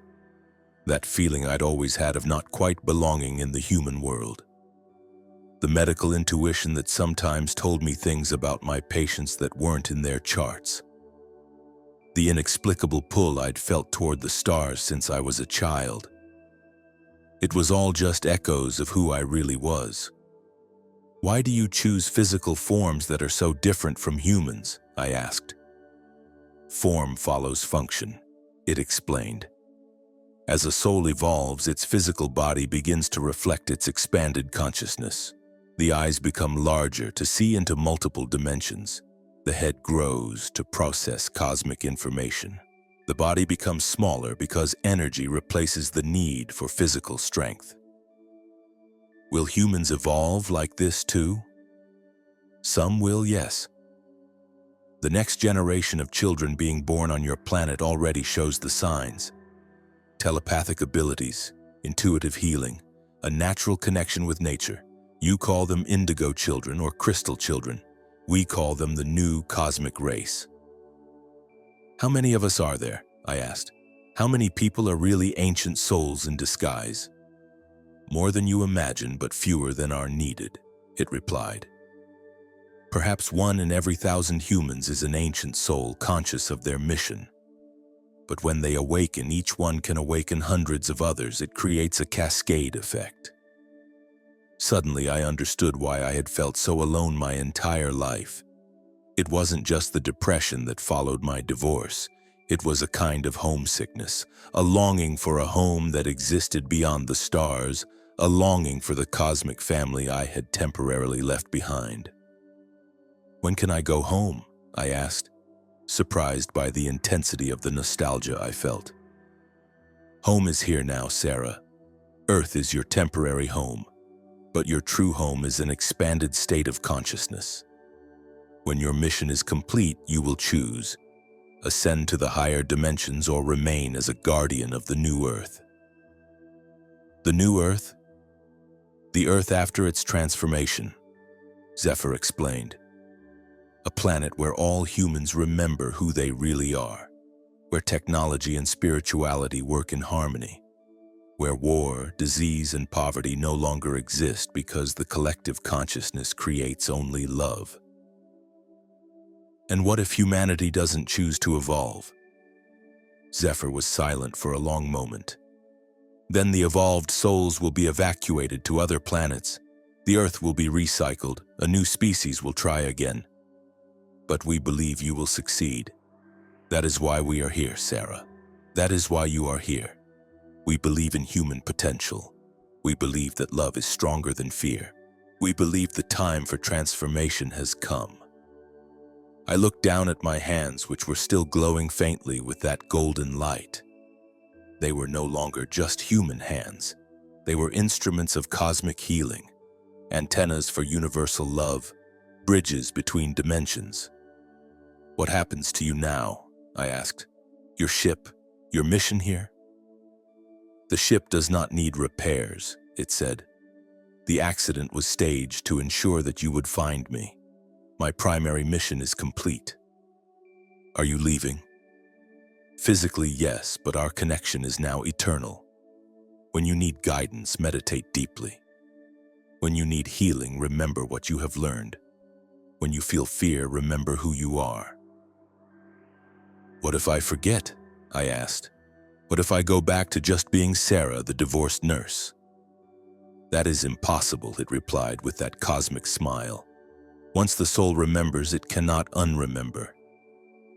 That feeling I'd always had of not quite belonging in the human world. The medical intuition that sometimes told me things about my patients that weren't in their charts. The inexplicable pull I'd felt toward the stars since I was a child. It was all just echoes of who I really was. "Why do you choose physical forms that are so different from humans?" I asked. "Form follows function," it explained. As a soul evolves, its physical body begins to reflect its expanded consciousness. The eyes become larger to see into multiple dimensions. The head grows to process cosmic information. The body becomes smaller because energy replaces the need for physical strength. Will humans evolve like this too? Some will, yes. The next generation of children being born on your planet already shows the signs. Telepathic abilities, intuitive healing, a natural connection with nature. You call them indigo children or crystal children. We call them the new cosmic race. How many of us are there? I asked. How many people are really ancient souls in disguise? More than you imagine, but fewer than are needed, it replied. Perhaps 1 in every 1,000 humans is an ancient soul conscious of their mission. But when they awaken, each one can awaken hundreds of others. It creates a cascade effect. Suddenly, I understood why I had felt so alone my entire life. It wasn't just the depression that followed my divorce. It was a kind of homesickness, a longing for a home that existed beyond the stars, a longing for the cosmic family I had temporarily left behind. When can I go home? I asked, surprised by the intensity of the nostalgia I felt. Home is here now, Sarah. Earth is your temporary home, but your true home is an expanded state of consciousness. When your mission is complete, you will choose: ascend to the higher dimensions or remain as a guardian of the new Earth. The new Earth? The Earth after its transformation, Zephyr explained. A planet where all humans remember who they really are, where technology and spirituality work in harmony, where war, disease, and poverty no longer exist because the collective consciousness creates only love. And what if humanity doesn't choose to evolve? Zephyr was silent for a long moment. Then the evolved souls will be evacuated to other planets. The Earth will be recycled. A new species will try again. But we believe you will succeed. That is why we are here, Sarah. That is why you are here. We believe in human potential. We believe that love is stronger than fear. We believe the time for transformation has come. I looked down at my hands, which were still glowing faintly with that golden light. They were no longer just human hands. They were instruments of cosmic healing, antennas for universal love, bridges between dimensions. What happens to you now? I asked. Your ship, your mission here? The ship does not need repairs, it said. The accident was staged to ensure that you would find me. My primary mission is complete. Are you leaving? Physically, yes, but our connection is now eternal. When you need guidance, meditate deeply. When you need healing, remember what you have learned. When you feel fear, remember who you are. What if I forget? I asked. What if I go back to just being Sarah, the divorced nurse? That is impossible, it replied with that cosmic smile. Once the soul remembers, it cannot unremember.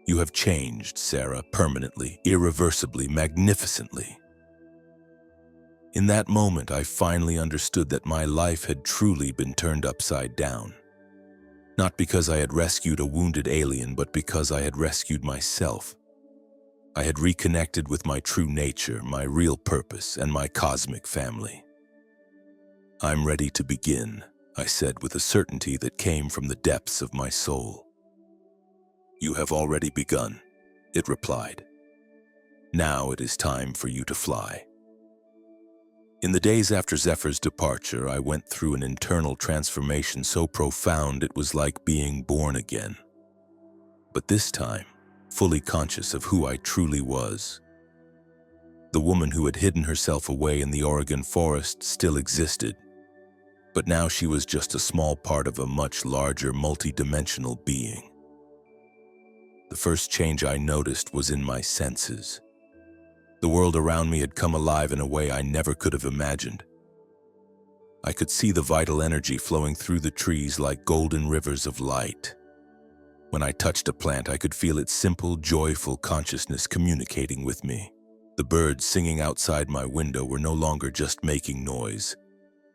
You have changed, Sarah, permanently, irreversibly, magnificently. In that moment, I finally understood that my life had truly been turned upside down. Not because I had rescued a wounded alien, but because I had rescued myself. I had reconnected with my true nature, my real purpose, and my cosmic family. I'm ready to begin, I said with a certainty that came from the depths of my soul. You have already begun, it replied. Now it is time for you to fly. In the days after Zephyr's departure, I went through an internal transformation so profound it was like being born again. But this time, fully conscious of who I truly was. The woman who had hidden herself away in the Oregon forest still existed, but now she was just a small part of a much larger, multi-dimensional being. The first change I noticed was in my senses. The world around me had come alive in a way I never could have imagined. I could see the vital energy flowing through the trees like golden rivers of light. When I touched a plant, I could feel its simple, joyful consciousness communicating with me. The birds singing outside my window were no longer just making noise.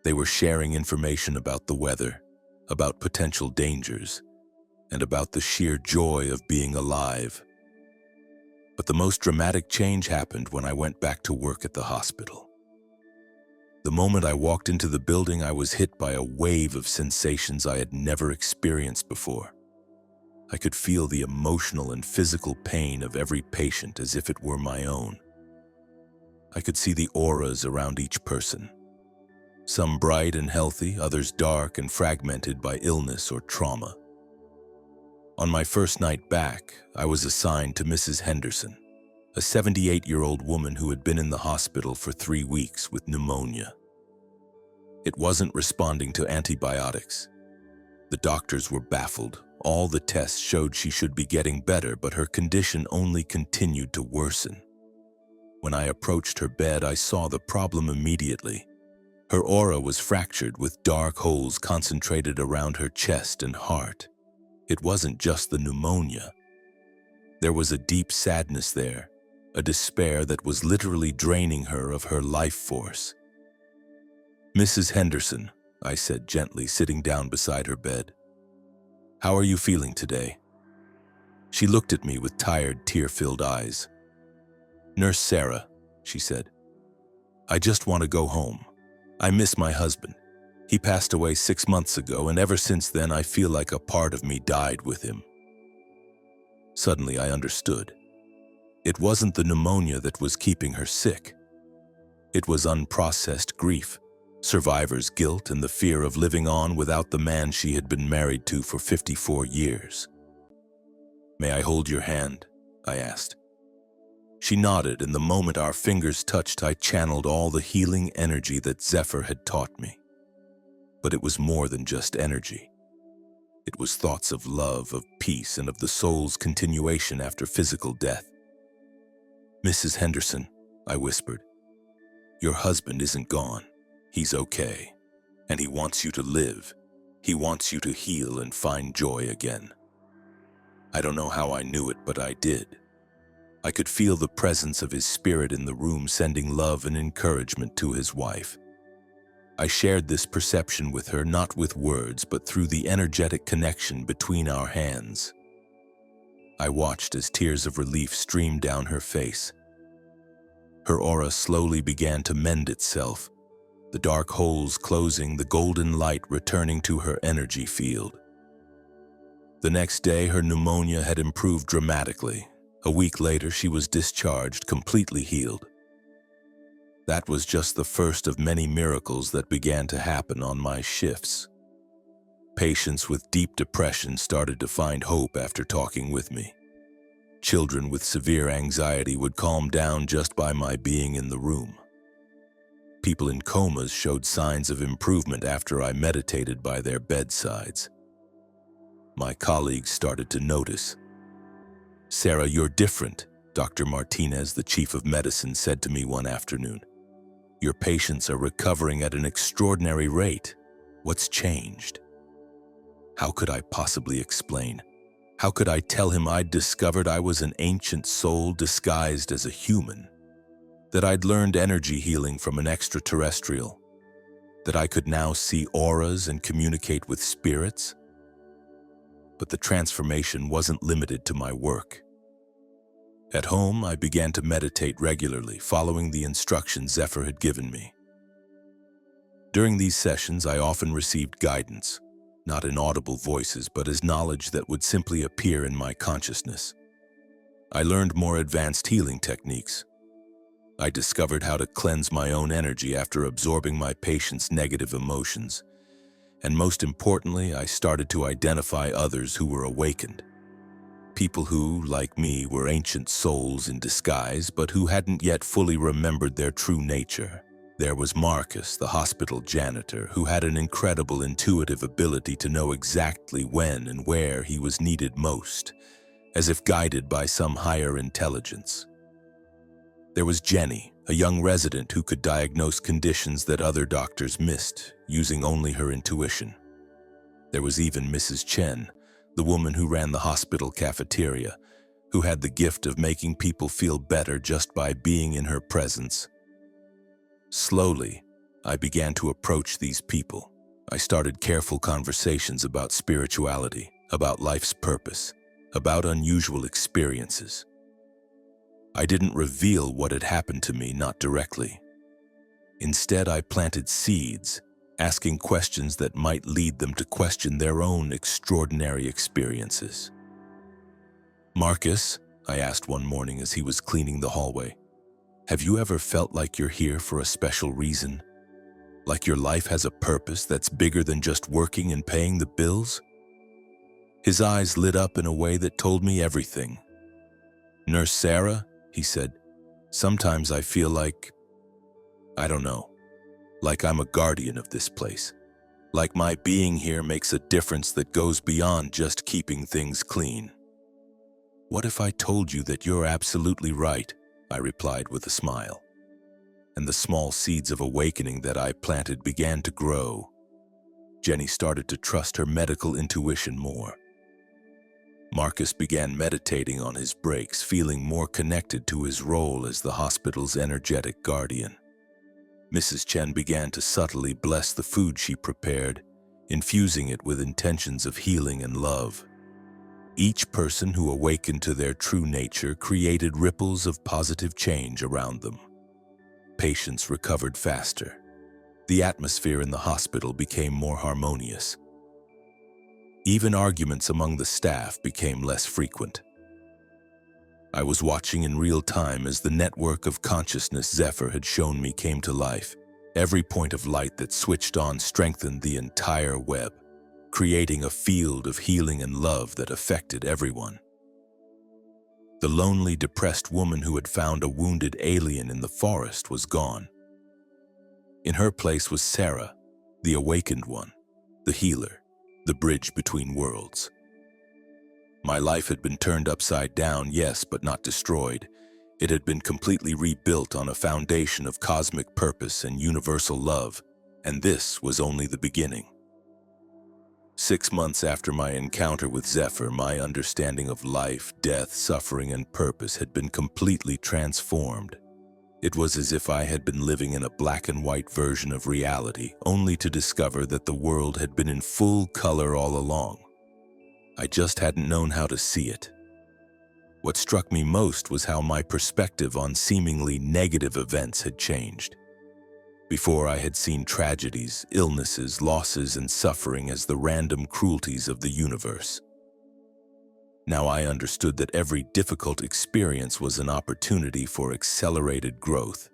They were sharing information about the weather, about potential dangers, and about the sheer joy of being alive. But the most dramatic change happened when I went back to work at the hospital. The moment I walked into the building, I was hit by a wave of sensations I had never experienced before. I could feel the emotional and physical pain of every patient as if it were my own. I could see the auras around each person, some bright and healthy, others dark and fragmented by illness or trauma. On my first night back, I was assigned to Mrs. Henderson, a 78-year-old woman who had been in the hospital for 3 weeks with pneumonia. It wasn't responding to antibiotics. The doctors were baffled. All the tests showed she should be getting better, but her condition only continued to worsen. When I approached her bed, I saw the problem immediately. Her aura was fractured with dark holes concentrated around her chest and heart. It wasn't just the pneumonia. There was a deep sadness there, a despair that was literally draining her of her life force. "Mrs. Henderson," I said gently, sitting down beside her bed, "how are you feeling today?" She looked at me with tired, tear-filled eyes. "Nurse Sarah," she said, "I just want to go home. I miss my husband. He passed away 6 months ago, and ever since then I feel like a part of me died with him." Suddenly I understood. It wasn't the pneumonia that was keeping her sick. It was unprocessed grief, survivor's guilt, and the fear of living on without the man she had been married to for 54 years. "May I hold your hand?" I asked. She nodded, and the moment our fingers touched, I channeled all the healing energy that Zephyr had taught me. But it was more than just energy. It was thoughts of love, of peace, and of the soul's continuation after physical death. "Mrs. Henderson," I whispered, "your husband isn't gone. He's okay. And he wants you to live. He wants you to heal and find joy again." I don't know how I knew it, but I did. I could feel the presence of his spirit in the room, sending love and encouragement to his wife. I shared this perception with her, not with words, but through the energetic connection between our hands. I watched as tears of relief streamed down her face. Her aura slowly began to mend itself, the dark holes closing, the golden light returning to her energy field. The next day, her pneumonia had improved dramatically. A week later, she was discharged, completely healed. That was just the first of many miracles that began to happen on my shifts. Patients with deep depression started to find hope after talking with me. Children with severe anxiety would calm down just by my being in the room. People in comas showed signs of improvement after I meditated by their bedsides. My colleagues started to notice. "Sarah, you're different," Dr. Martinez, the chief of medicine, said to me one afternoon. "Your patients are recovering at an extraordinary rate. What's changed?" How could I possibly explain? How could I tell him I'd discovered I was an ancient soul disguised as a human? That I'd learned energy healing from an extraterrestrial? That I could now see auras and communicate with spirits? But the transformation wasn't limited to my work. At home, I began to meditate regularly, following the instructions Zephyr had given me. During these sessions, I often received guidance, not in audible voices, but as knowledge that would simply appear in my consciousness. I learned more advanced healing techniques. I discovered how to cleanse my own energy after absorbing my patients' negative emotions. And most importantly, I started to identify others who were awakened. People who, like me, were ancient souls in disguise, but who hadn't yet fully remembered their true nature. There was Marcus, the hospital janitor, who had an incredible intuitive ability to know exactly when and where he was needed most, as if guided by some higher intelligence. There was Jenny, a young resident who could diagnose conditions that other doctors missed, using only her intuition. There was even Mrs. Chen, the woman who ran the hospital cafeteria, who had the gift of making people feel better just by being in her presence. Slowly, I began to approach these people. I started careful conversations about spirituality, about life's purpose, about unusual experiences. I didn't reveal what had happened to me, not directly. Instead, I planted seeds, asking questions that might lead them to question their own extraordinary experiences. "Marcus," I asked one morning as he was cleaning the hallway, "have you ever felt like you're here for a special reason? Like your life has a purpose that's bigger than just working and paying the bills?" His eyes lit up in a way that told me everything. "Nurse Sarah," he said, "sometimes I feel like, I don't know, like I'm a guardian of this place. Like my being here makes a difference that goes beyond just keeping things clean." "What if I told you that you're absolutely right?" I replied with a smile. And the small seeds of awakening that I planted began to grow. Jenny started to trust her medical intuition more. Marcus began meditating on his breaks, feeling more connected to his role as the hospital's energetic guardian. Mrs. Chen began to subtly bless the food she prepared, infusing it with intentions of healing and love. Each person who awakened to their true nature created ripples of positive change around them. Patients recovered faster. The atmosphere in the hospital became more harmonious. Even arguments among the staff became less frequent. I was watching in real time as the network of consciousness Zephyr had shown me came to life. Every point of light that switched on strengthened the entire web, creating a field of healing and love that affected everyone. The lonely, depressed woman who had found a wounded alien in the forest was gone. In her place was Sarah, the awakened one, the healer, the bridge between worlds. My life had been turned upside down, yes, but not destroyed. It had been completely rebuilt on a foundation of cosmic purpose and universal love, and this was only the beginning. 6 months after my encounter with Zephyr, my understanding of life, death, suffering, and purpose had been completely transformed. It was as if I had been living in a black and white version of reality, only to discover that the world had been in full color all along. I just hadn't known how to see it. What struck me most was how my perspective on seemingly negative events had changed. Before, I had seen tragedies, illnesses, losses, and suffering as the random cruelties of the universe. Now I understood that every difficult experience was an opportunity for accelerated growth,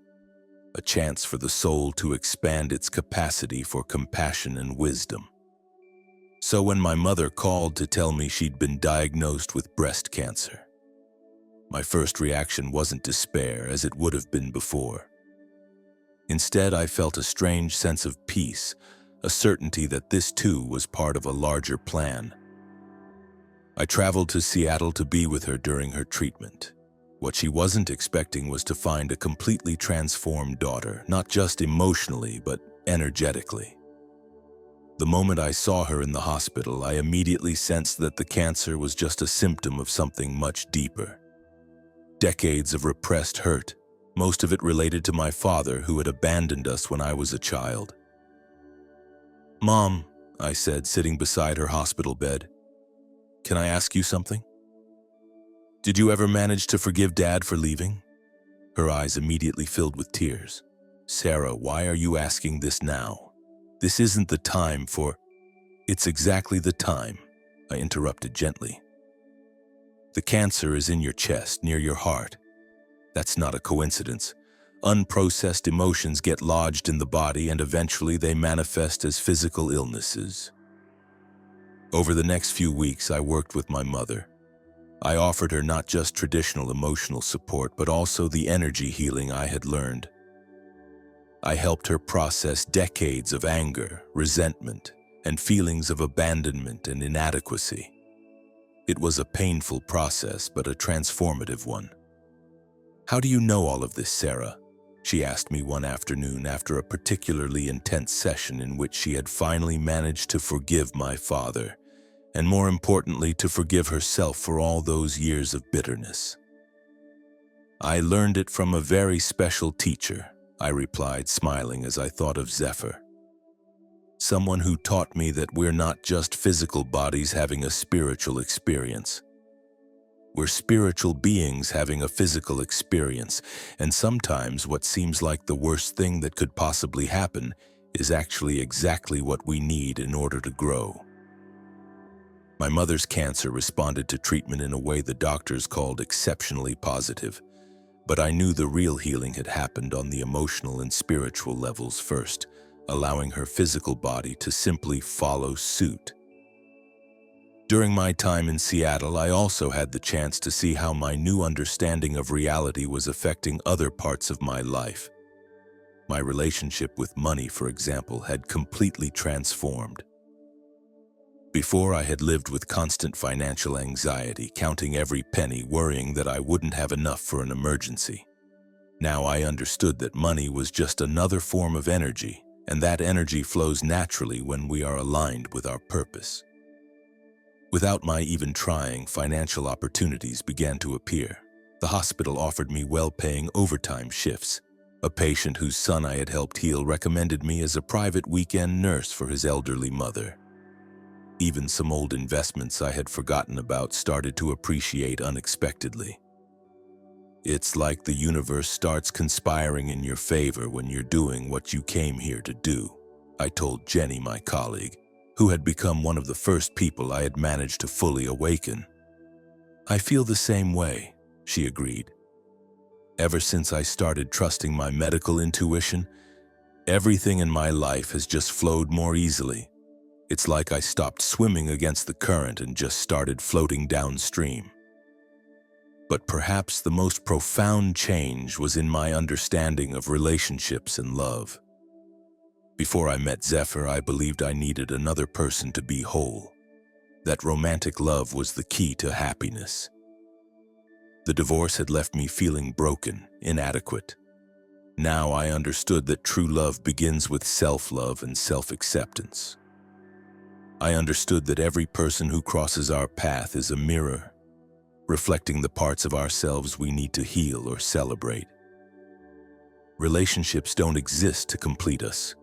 a chance for the soul to expand its capacity for compassion and wisdom. So when my mother called to tell me she'd been diagnosed with breast cancer, my first reaction wasn't despair as it would have been before. Instead, I felt a strange sense of peace, a certainty that this too was part of a larger plan. I traveled to Seattle to be with her during her treatment. What she wasn't expecting was to find a completely transformed daughter, not just emotionally, but energetically. The moment I saw her in the hospital, I immediately sensed that the cancer was just a symptom of something much deeper. Decades of repressed hurt, most of it related to my father who had abandoned us when I was a child. "Mom," I said, sitting beside her hospital bed, "can I ask you something? Did you ever manage to forgive Dad for leaving?" Her eyes immediately filled with tears. "Sarah, why are you asking this now? This isn't the time for—" "It's exactly the time," I interrupted gently. "The cancer is in your chest, near your heart. That's not a coincidence. Unprocessed emotions get lodged in the body and eventually they manifest as physical illnesses." Over the next few weeks, I worked with my mother. I offered her not just traditional emotional support, but also the energy healing I had learned. I helped her process decades of anger, resentment, and feelings of abandonment and inadequacy. It was a painful process, but a transformative one. "How do you know all of this, Sarah?" she asked me one afternoon after a particularly intense session in which she had finally managed to forgive my father, and more importantly, to forgive herself for all those years of bitterness. "I learned it from a very special teacher," I replied, smiling as I thought of Zephyr. "Someone who taught me that we're not just physical bodies having a spiritual experience." We're spiritual beings having a physical experience, and sometimes what seems like the worst thing that could possibly happen is actually exactly what we need in order to grow. My mother's cancer responded to treatment in a way the doctors called exceptionally positive, but I knew the real healing had happened on the emotional and spiritual levels first, allowing her physical body to simply follow suit. During my time in Seattle, I also had the chance to see how my new understanding of reality was affecting other parts of my life. My relationship with money, for example, had completely transformed. Before, I had lived with constant financial anxiety, counting every penny, worrying that I wouldn't have enough for an emergency. Now I understood that money was just another form of energy, and that energy flows naturally when we are aligned with our purpose. Without my even trying, financial opportunities began to appear. The hospital offered me well-paying overtime shifts. A patient whose son I had helped heal recommended me as a private weekend nurse for his elderly mother. Even some old investments I had forgotten about started to appreciate unexpectedly. It's like the universe starts conspiring in your favor when you're doing what you came here to do, I told Jenny, my colleague, who had become one of the first people I had managed to fully awaken. I feel the same way, she agreed. Ever since I started trusting my medical intuition, everything in my life has just flowed more easily. It's like I stopped swimming against the current and just started floating downstream. But perhaps the most profound change was in my understanding of relationships and love. Before I met Zephyr, I believed I needed another person to be whole. That romantic love was the key to happiness. The divorce had left me feeling broken, inadequate. Now I understood that true love begins with self-love and self-acceptance. I understood that every person who crosses our path is a mirror, reflecting the parts of ourselves we need to heal or celebrate. Relationships don't exist to complete us.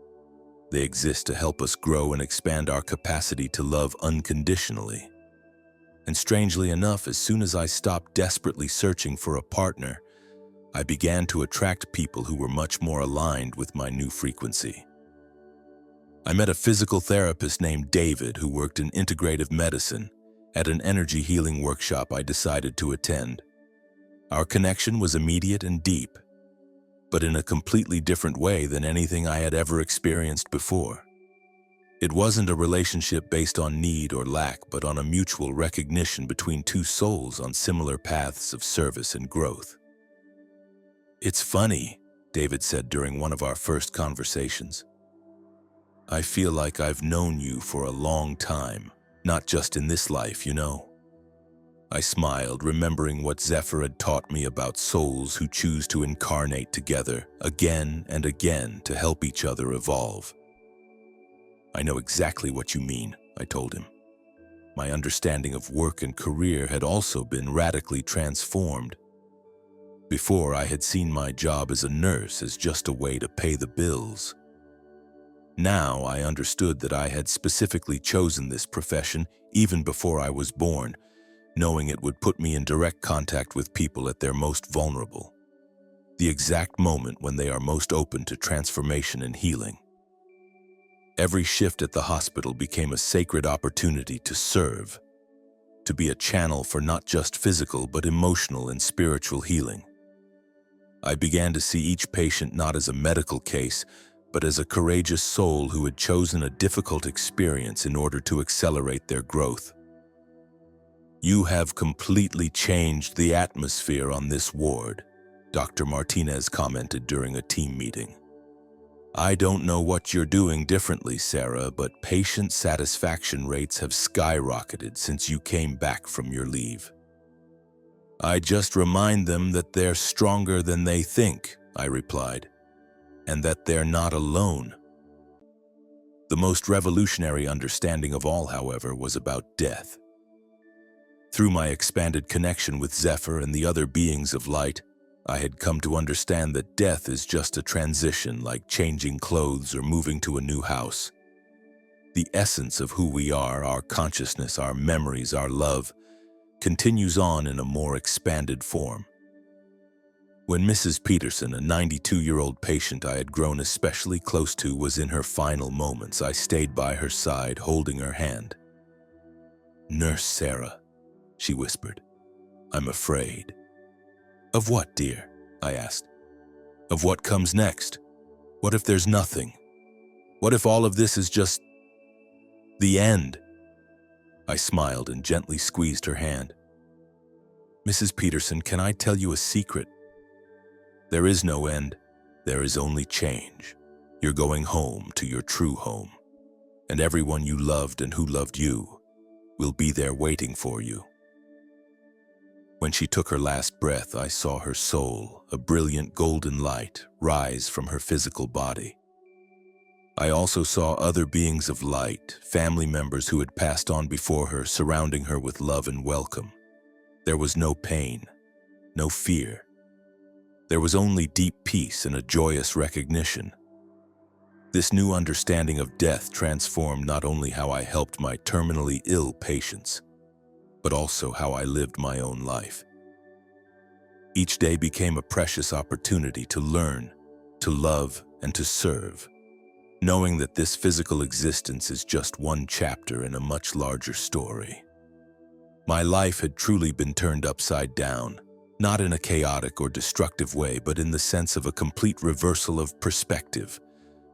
They exist to help us grow and expand our capacity to love unconditionally. And strangely enough, as soon as I stopped desperately searching for a partner, I began to attract people who were much more aligned with my new frequency. I met a physical therapist named David who worked in integrative medicine at an energy healing workshop I decided to attend. Our connection was immediate and deep, but in a completely different way than anything I had ever experienced before. It wasn't a relationship based on need or lack, but on a mutual recognition between two souls on similar paths of service and growth. "It's funny," David said during one of our first conversations. "I feel like I've known you for a long time, not just in this life, you know." I smiled, remembering what Zephyr had taught me about souls who choose to incarnate together again and again to help each other evolve. "I know exactly what you mean," I told him. My understanding of work and career had also been radically transformed. Before, I had seen my job as a nurse as just a way to pay the bills. Now I understood that I had specifically chosen this profession even before I was born, knowing it would put me in direct contact with people at their most vulnerable, the exact moment when they are most open to transformation and healing. Every shift at the hospital became a sacred opportunity to serve, to be a channel for not just physical but emotional and spiritual healing. I began to see each patient not as a medical case, but as a courageous soul who had chosen a difficult experience in order to accelerate their growth. "You have completely changed the atmosphere on this ward," Dr. Martinez commented during a team meeting. "I don't know what you're doing differently, Sarah, but patient satisfaction rates have skyrocketed since you came back from your leave." "I just remind them that they're stronger than they think," I replied, "and that they're not alone." The most revolutionary understanding of all, however, was about death. Through my expanded connection with Zephyr and the other beings of light, I had come to understand that death is just a transition, like changing clothes or moving to a new house. The essence of who we are, our consciousness, our memories, our love, continues on in a more expanded form. When Mrs. Peterson, a 92-year-old patient I had grown especially close to, was in her final moments, I stayed by her side, holding her hand. "Nurse Sarah," she whispered, "I'm afraid." "Of what, dear?" I asked. "Of what comes next. What if there's nothing? What if all of this is just the end?" I smiled and gently squeezed her hand. "Mrs. Peterson, can I tell you a secret? There is no end. There is only change. You're going home to your true home, and everyone you loved and who loved you will be there waiting for you." When she took her last breath, I saw her soul, a brilliant golden light, rise from her physical body. I also saw other beings of light, family members who had passed on before her, surrounding her with love and welcome. There was no pain, no fear. There was only deep peace and a joyous recognition. This new understanding of death transformed not only how I helped my terminally ill patients, but also how I lived my own life. Each day became a precious opportunity to learn, to love, and to serve, knowing that this physical existence is just one chapter in a much larger story. My life had truly been turned upside down, not in a chaotic or destructive way, but in the sense of a complete reversal of perspective,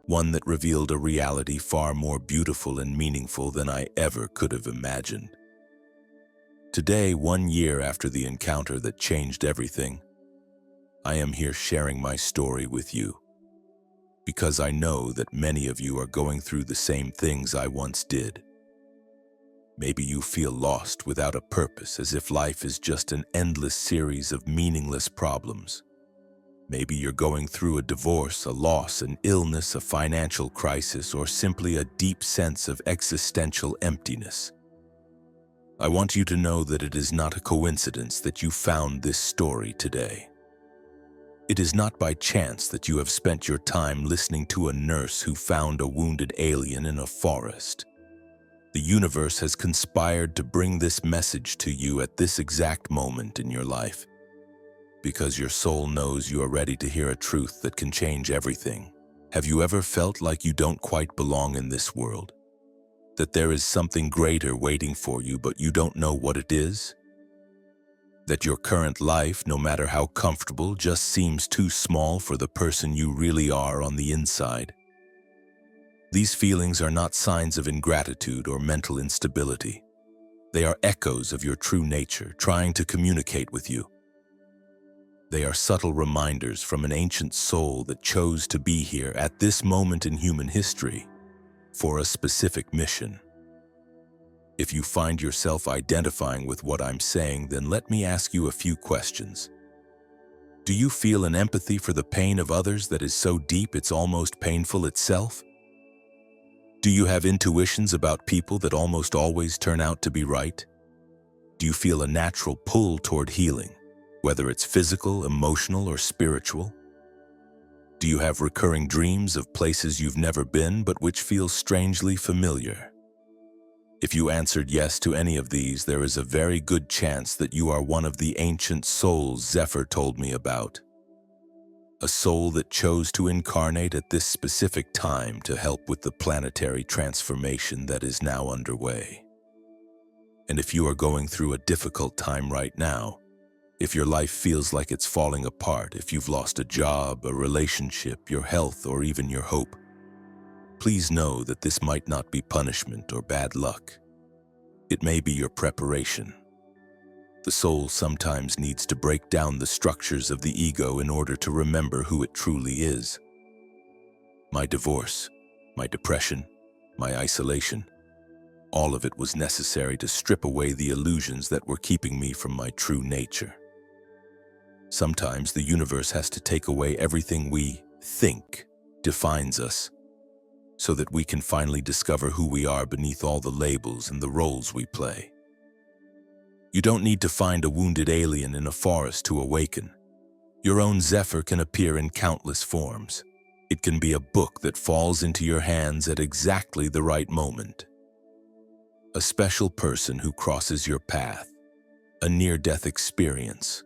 one that revealed a reality far more beautiful and meaningful than I ever could have imagined. Today, 1 year after the encounter that changed everything, I am here sharing my story with you, because I know that many of you are going through the same things I once did. Maybe you feel lost without a purpose, as if life is just an endless series of meaningless problems. Maybe you're going through a divorce, a loss, an illness, a financial crisis, or simply a deep sense of existential emptiness. I want you to know that it is not a coincidence that you found this story today. It is not by chance that you have spent your time listening to a nurse who found a wounded alien in a forest. The universe has conspired to bring this message to you at this exact moment in your life, because your soul knows you are ready to hear a truth that can change everything. Have you ever felt like you don't quite belong in this world? That there is something greater waiting for you, but you don't know what it is? That your current life, no matter how comfortable, just seems too small for the person you really are on the inside? These feelings are not signs of ingratitude or mental instability. They are echoes of your true nature, trying to communicate with you. They are subtle reminders from an ancient soul that chose to be here at this moment in human history for a specific mission. If you find yourself identifying with what I'm saying, then let me ask you a few questions. Do you feel an empathy for the pain of others that is so deep it's almost painful itself? Do you have intuitions about people that almost always turn out to be right? Do you feel a natural pull toward healing, whether it's physical, emotional, or spiritual? Do you have recurring dreams of places you've never been but which feel strangely familiar? If you answered yes to any of these, there is a very good chance that you are one of the ancient souls Zephyr told me about. A soul that chose to incarnate at this specific time to help with the planetary transformation that is now underway. And if you are going through a difficult time right now, if your life feels like it's falling apart, if you've lost a job, a relationship, your health, or even your hope, please know that this might not be punishment or bad luck. It may be your preparation. The soul sometimes needs to break down the structures of the ego in order to remember who it truly is. My divorce, my depression, my isolation, all of it was necessary to strip away the illusions that were keeping me from my true nature. Sometimes the universe has to take away everything we think defines us, so that we can finally discover who we are beneath all the labels and the roles we play. You don't need to find a wounded alien in a forest to awaken. Your own Zephyr can appear in countless forms. It can be a book that falls into your hands at exactly the right moment. A special person who crosses your path. a near-death experience,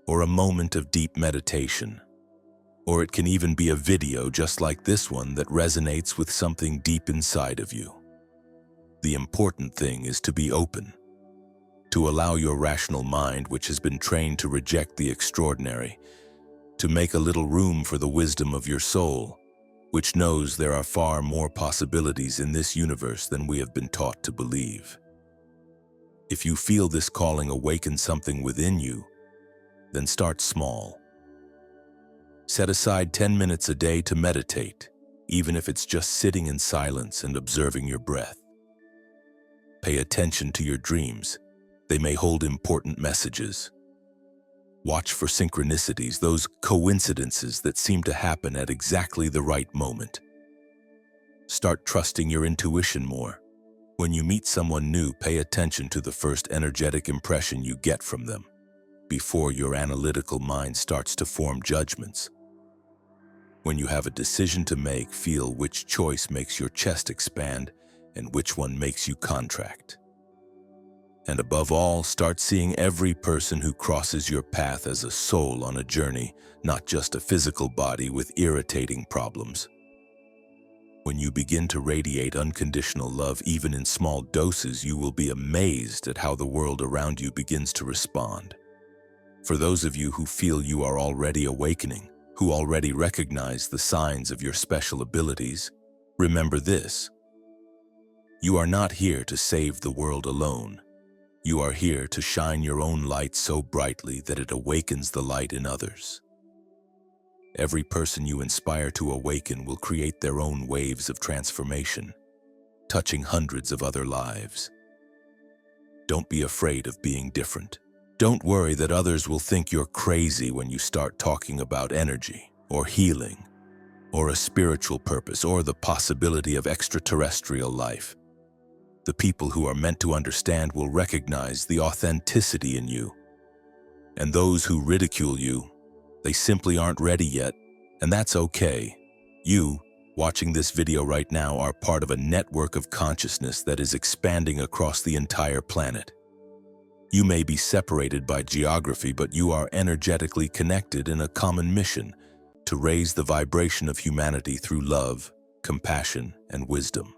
or a moment of deep meditation. Or it can even be a video just like this one that resonates with something deep inside of you. The important thing is to be open, to allow your rational mind, which has been trained to reject the extraordinary, to make a little room for the wisdom of your soul, which knows there are far more possibilities in this universe than we have been taught to believe. If you feel this calling awaken something within you, then start small. Set aside 10 minutes a day to meditate, even if it's just sitting in silence and observing your breath. Pay attention to your dreams. They may hold important messages. Watch for synchronicities, those coincidences that seem to happen at exactly the right moment. Start trusting your intuition more. When you meet someone new, pay attention to the first energetic impression you get from them, before your analytical mind starts to form judgments. When you have a decision to make, feel which choice makes your chest expand and which one makes you contract. And above all, start seeing every person who crosses your path as a soul on a journey, not just a physical body with irritating problems. When you begin to radiate unconditional love, even in small doses, you will be amazed at how the world around you begins to respond. For those of you who feel you are already awakening, who already recognize the signs of your special abilities, remember this: you are not here to save the world alone. You are here to shine your own light so brightly that it awakens the light in others. Every person you inspire to awaken will create their own waves of transformation, touching hundreds of other lives. Don't be afraid of being different. Don't worry that others will think you're crazy when you start talking about energy, or healing, or a spiritual purpose, or the possibility of extraterrestrial life. The people who are meant to understand will recognize the authenticity in you. And those who ridicule you, they simply aren't ready yet, and that's okay. You, watching this video right now, are part of a network of consciousness that is expanding across the entire planet. You may be separated by geography, but you are energetically connected in a common mission to raise the vibration of humanity through love, compassion, and wisdom.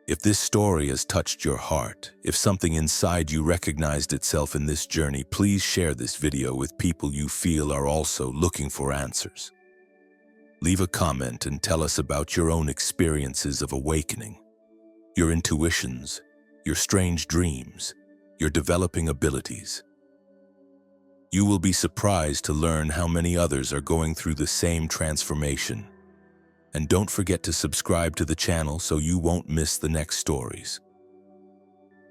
If this story has touched your heart, if something inside you recognized itself in this journey, please share this video with people you feel are also looking for answers. Leave a comment and tell us about your own experiences of awakening, your intuitions, your strange dreams, your developing abilities. You will be surprised to learn how many others are going through the same transformation. And don't forget to subscribe to the channel so you won't miss the next stories.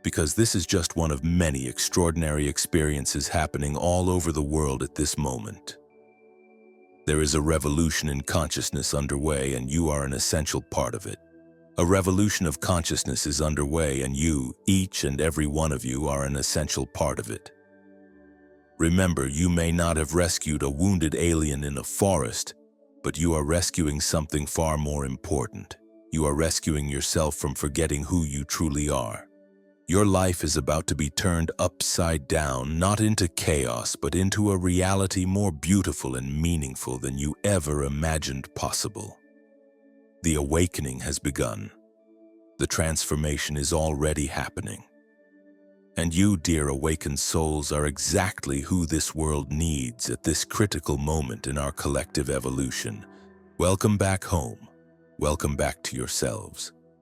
Because this is just one of many extraordinary experiences happening all over the world at this moment. There is a revolution in consciousness underway, and you are an essential part of it. A revolution of consciousness is underway, and you, each and every one of you, are an essential part of it. Remember, you may not have rescued a wounded alien in a forest, but you are rescuing something far more important. You are rescuing yourself from forgetting who you truly are. Your life is about to be turned upside down, not into chaos, but into a reality more beautiful and meaningful than you ever imagined possible. The awakening has begun. The transformation is already happening. And you, dear awakened souls, are exactly who this world needs at this critical moment in our collective evolution. Welcome back home. Welcome back to yourselves.